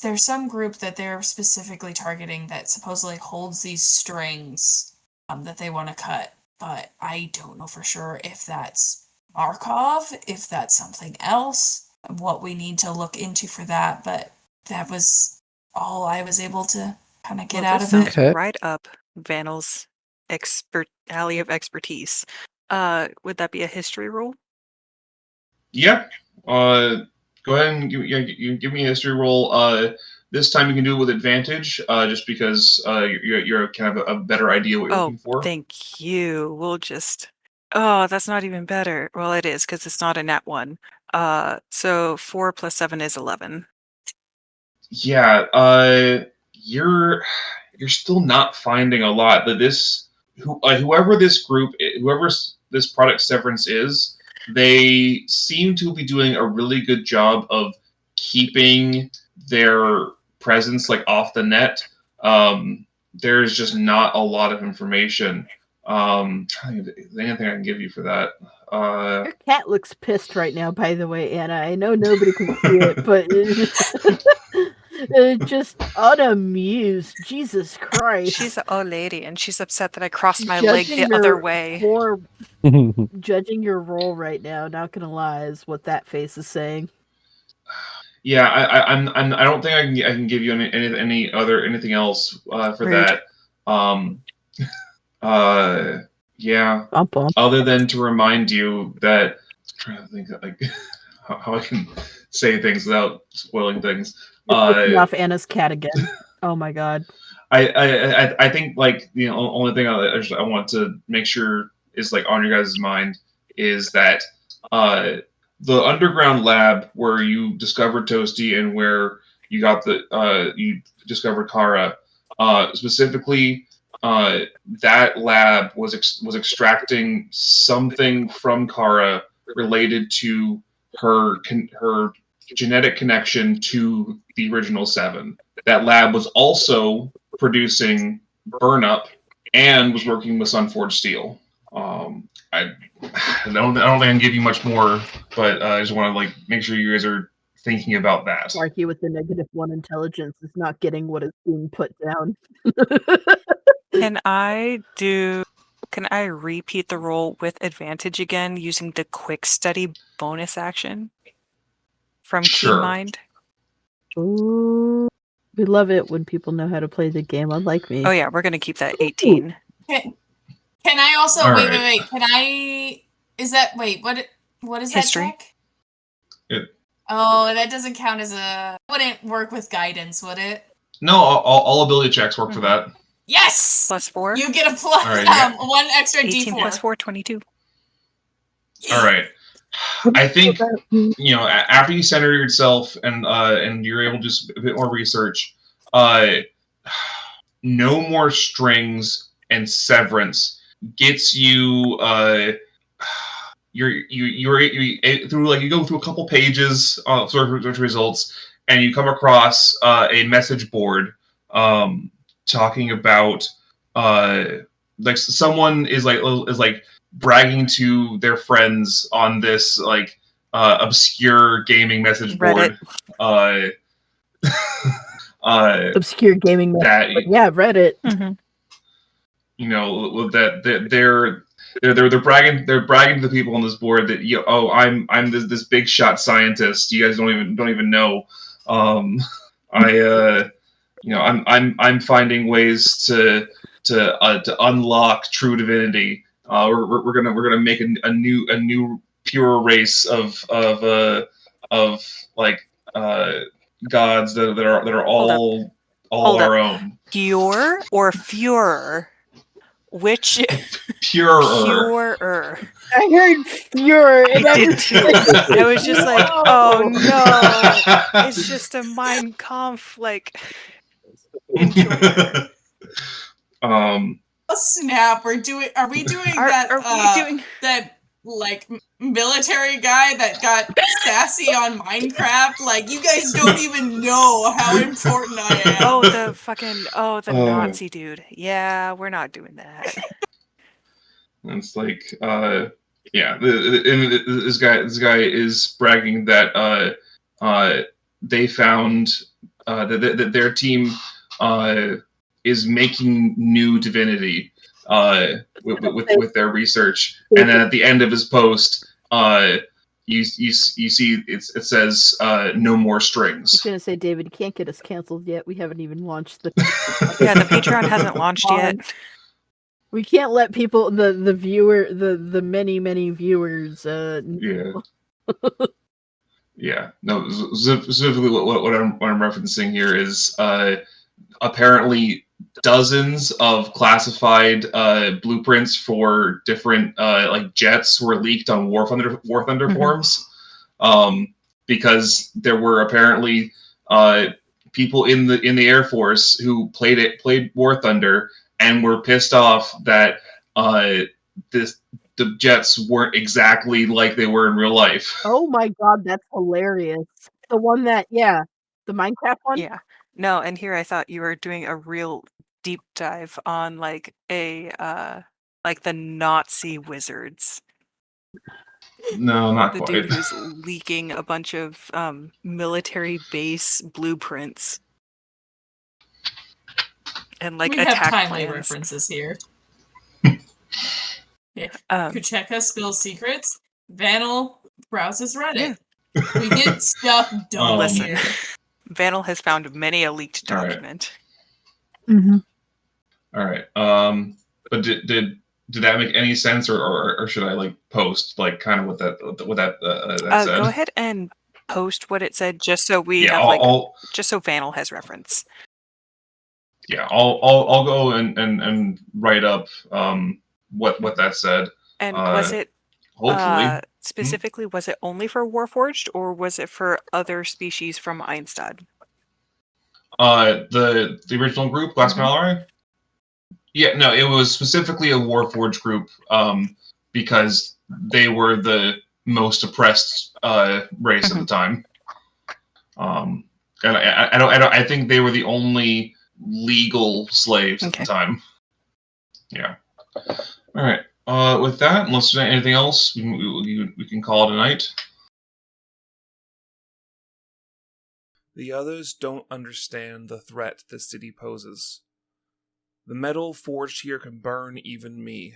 There's some group that they're specifically targeting that supposedly holds these strings that they want to cut, but I don't know for sure if that's Markov, if that's something else, what we need to look into for that, but that was all I was able to kind of get out of it. Okay. Right up Vanel's alley of expertise. Would that be a history roll? Yeah. Go ahead and give me a history roll. This time you can do it with advantage, just because you're kind of a better idea what you're looking for. Thank you. We'll just... Oh, that's not even better. Well, it is, because it's not a nat 1. So 4 plus 7 is 11. Yeah, you're still not finding a lot. That whoever this product Severance is, they seem to be doing a really good job of keeping their presence like off the net. There's just not a lot of information. Trying to think, is there anything I can give you for that? Your cat looks pissed right now, by the way, Anna. I know nobody can see it, but it's just unamused. Jesus Christ. She's an old lady, and she's upset that I crossed my leg the other way. Judging your role right now, not gonna lie, is what that face is saying. Yeah, I don't think I can give you anything else for Rude. that. Yeah. Other than to remind you that, I'm trying to think like how I can say things without spoiling things. Looking off Anna's cat again. Oh my god. I think like the only thing I want to make sure is like on your guys' mind is that the underground lab where you discovered Toasty and where you got you discovered Kara, specifically that lab was extracting something from Kara related to her genetic connection to the original 7. That lab was also producing Burn Up and was working with Sunforged Steel. I don't think I can give you much more, but I just want to make sure you guys are thinking about that. Argue with the -1 intelligence is not getting what is being put down. Can I repeat the roll with advantage again using the quick study bonus action from Sure. Keen Mind? Ooh, we love it when people know how to play the game, unlike me. Oh yeah, we're gonna keep that 18. Can I also All wait? right. Can I? Is that what is History. that check? Oh, that doesn't count as a. Wouldn't work with guidance, would it? No, all ability checks work for that. Yes. +4. You get a plus All right, yeah. 1 extra 18 D4. plus 4, 22. All right. I think after you center yourself and you're able to do a bit more research, no more strings and severance gets you. You're through you go through a couple pages of search results, and you come across a message board talking about someone is bragging to their friends on this obscure gaming message board. Obscure gaming that yeah, Reddit. Mm-hmm. That they're bragging to the people on this board that I'm this big shot scientist. You guys don't even know. I'm finding ways to unlock true divinity. We're gonna make a new pure race of gods that are all our own. Pure or Führer? Which Purer. I heard Führer. And I did too. I was just like, oh no, it's just a Mein Kampf enjoyer. Oh snap! Are we doing that? Are we doing that military guy that got sassy on Minecraft? You guys don't even know how important I am. Oh, the Nazi dude. Yeah, we're not doing that. It's this guy is bragging that they found that their team is making new divinity with their research, and then at the end of his post, you see it says no more I was strings. gonna say, David, you can't get us canceled yet. We haven't even launched the. Yeah, the Patreon hasn't launched yet. We can't let people the many viewers. Yeah. No. Specifically, what I'm referencing here is apparently dozens of classified blueprints for different jets were leaked on War Thunder forums, because there were apparently people in the Air Force who played War Thunder and were pissed off that the jets weren't exactly like they were in real life. Oh my god, that's hilarious! The one that the Minecraft one. Yeah. No, and here I thought you were doing a real deep dive on the Nazi wizards. No, not the quite. dude who's leaking a bunch of military base blueprints and we attack have timely plans. references here. Yeah. Kucheka spills secrets. Vanel browses Reddit. Yeah. We get stuff done. Listen, here. Vanel has found many a leaked document. Mm-hmm. All right. But did that make any sense, or should I post kind of what that said? Go ahead and post what it said, just so we have just so Vanel has reference. Yeah, I'll go and write up what that said. And was it hopefully specifically was it only for Warforged, or was it for other species from Einstad? The original group, Glass Mallory? Yeah, no, it was specifically a Warforged group, because they were the most oppressed race at the time. And I think they were the only legal slaves at the time. Yeah. All right. With that, unless there's anything else, we can call it a night. The others don't understand the threat this city poses. The metal forged here can burn even me.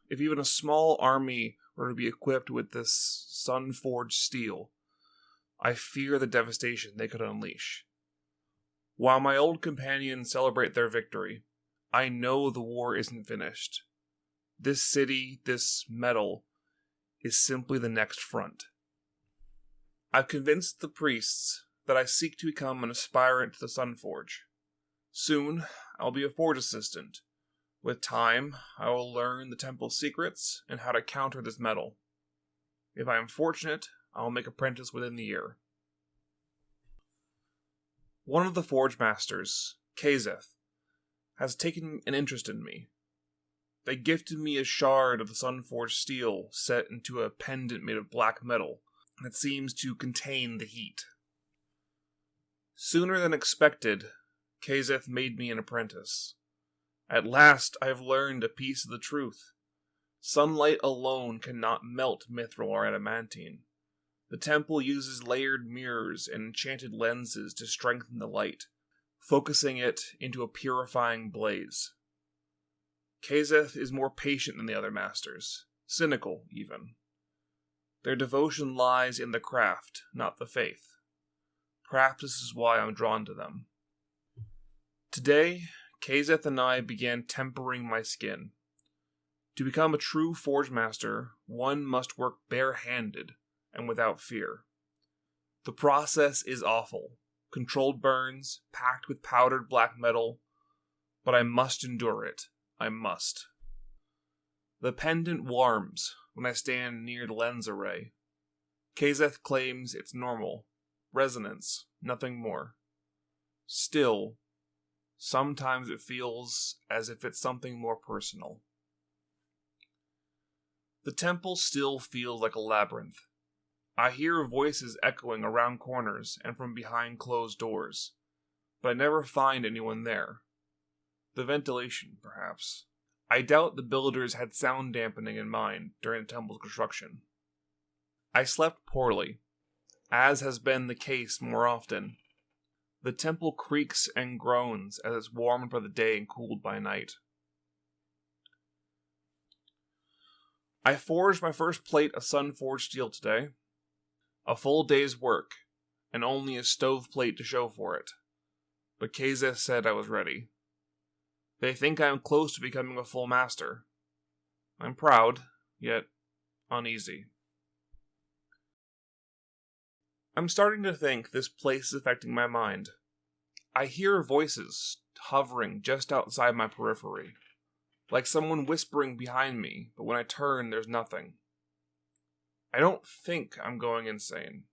If even a small army were to be equipped with this sun-forged steel, I fear the devastation they could unleash. While my old companions celebrate their victory, I know the war isn't finished. This city, this metal, is simply the next front. I've convinced the priests that I seek to become an aspirant to the Sunforge. Soon, I'll be a forge assistant. With time, I will learn the temple's secrets and how to counter this metal. If I am fortunate, I will make apprentice within the year. One of the forge masters, Gage, has taken an interest in me. They gifted me a shard of the Sunforged steel set into a pendant made of black metal that seems to contain the heat. Sooner than expected, Gage made me an apprentice. At last I have learned a piece of the truth. Sunlight alone cannot melt mithril or adamantine. The temple uses layered mirrors and enchanted lenses to strengthen the light, focusing it into a purifying blaze. Gage is more patient than the other masters, cynical even. Their devotion lies in the craft, not the faith. Perhaps this is why I'm drawn to them. Today, Gage and I began tempering my skin. To become a true forge master, one must work barehanded and without fear. The process is awful. Controlled burns, packed with powdered black metal, but I must endure it. I must. The pendant warms when I stand near the lens array. Gage claims it's normal. Resonance, nothing more. Still, sometimes it feels as if it's something more personal. The temple still feels like a labyrinth. I hear voices echoing around corners and from behind closed doors, but I never find anyone there. The ventilation, perhaps. I doubt the builders had sound dampening in mind during the temple's construction. I slept poorly, as has been the case more often. The temple creaks and groans as it's warmed by the day and cooled by night. I forged my first plate of sun-forged steel today. A full day's work, and only a stove plate to show for it. But Gage said I was ready. They think I am close to becoming a full master. I'm proud, yet uneasy. I'm starting to think this place is affecting my mind. I hear voices hovering just outside my periphery, like someone whispering behind me, but when I turn, there's nothing. I don't think I'm going insane.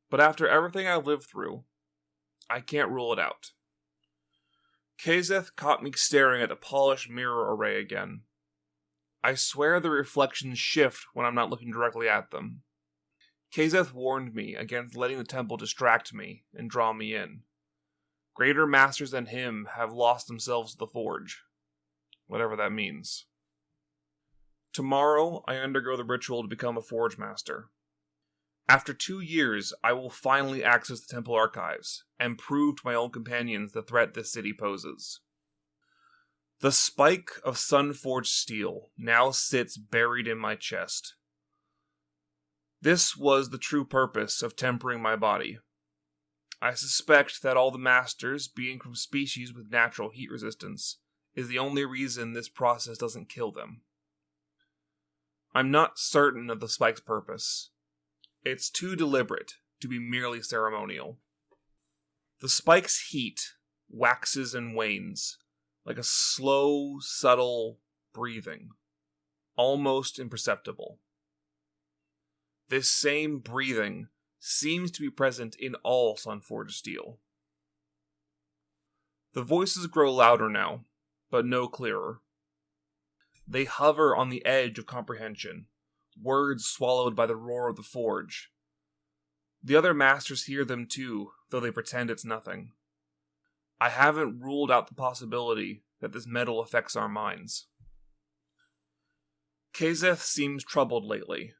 But after everything I've lived through, I can't rule it out. Gage caught me staring at the polished mirror array again. I swear the reflections shift when I'm not looking directly at them. Gage warned me against letting the temple distract me and draw me in. Greater masters than him have lost themselves to the forge. Whatever that means. Tomorrow, I undergo the ritual to become a forge master. After 2 years, I will finally access the temple archives and prove to my old companions the threat this city poses. The spike of sun-forged steel now sits buried in my chest. This was the true purpose of tempering my body. I suspect that all the masters, being from species with natural heat resistance, is the only reason this process doesn't kill them. I'm not certain of the spike's purpose. It's too deliberate to be merely ceremonial. The spike's heat waxes and wanes, like a slow, subtle breathing, almost imperceptible. This same breathing seems to be present in all sun-forged steel. The voices grow louder now, but no clearer. They hover on the edge of comprehension, words swallowed by the roar of the forge. The other masters hear them too, though they pretend it's nothing. I haven't ruled out the possibility that this metal affects our minds. Kazeth seems troubled lately.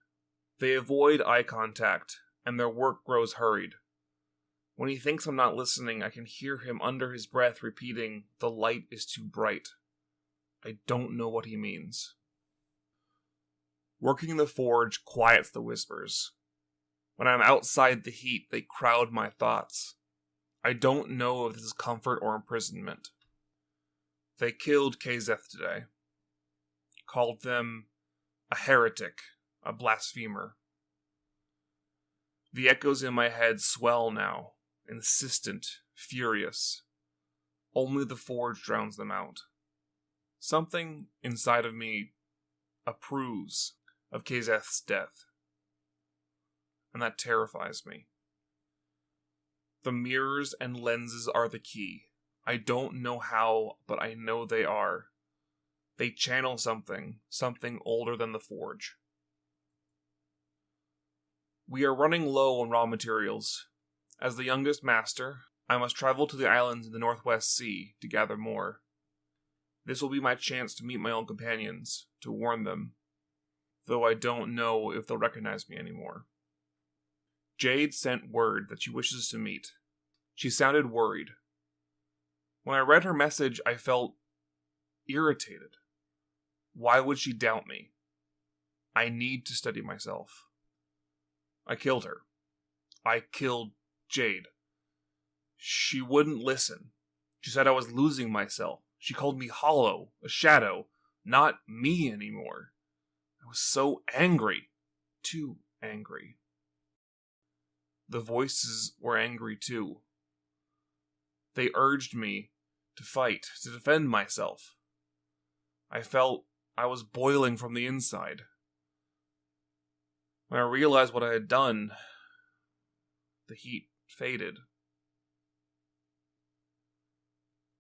They avoid eye contact, and their work grows hurried. When he thinks I'm not listening, I can hear him under his breath repeating, "The light is too bright." I don't know what he means. Working the forge quiets the whispers. When I'm outside the heat, they crowd my thoughts. I don't know if this is comfort or imprisonment. They killed Kazeth today. Called them a heretic, a blasphemer. The echoes in my head swell now, insistent, furious. Only the forge drowns them out. Something inside of me approves of Kazeth's death, and that terrifies me. The mirrors and lenses are the key. I don't know how, but I know they are. They channel something older than the forge. We are running low on raw materials. As the youngest master, I must travel to the islands in the Northwest Sea to gather more. This will be my chance to meet my old companions, to warn them, though I don't know if they'll recognize me anymore. Jade sent word that she wishes to meet. She sounded worried. When I read her message, I felt irritated. Why would she doubt me? I need to study myself. I killed her. I killed Jade. She wouldn't listen. She said I was losing myself. She called me hollow, a shadow, not me anymore. I was so angry. Too angry. The voices were angry too. They urged me to fight, to defend myself. I felt I was boiling from the inside. When I realized what I had done, the heat faded.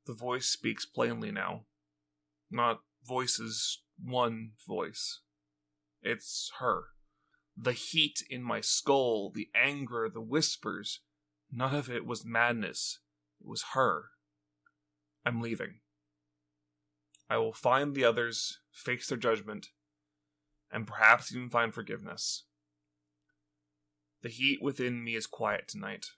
The voice speaks plainly now. Not voices, one voice. It's her. The heat in my skull, the anger, the whispers, none of it was madness. It was her. I'm leaving. I will find the others, face their judgment, and perhaps even find forgiveness. The heat within me is quiet tonight.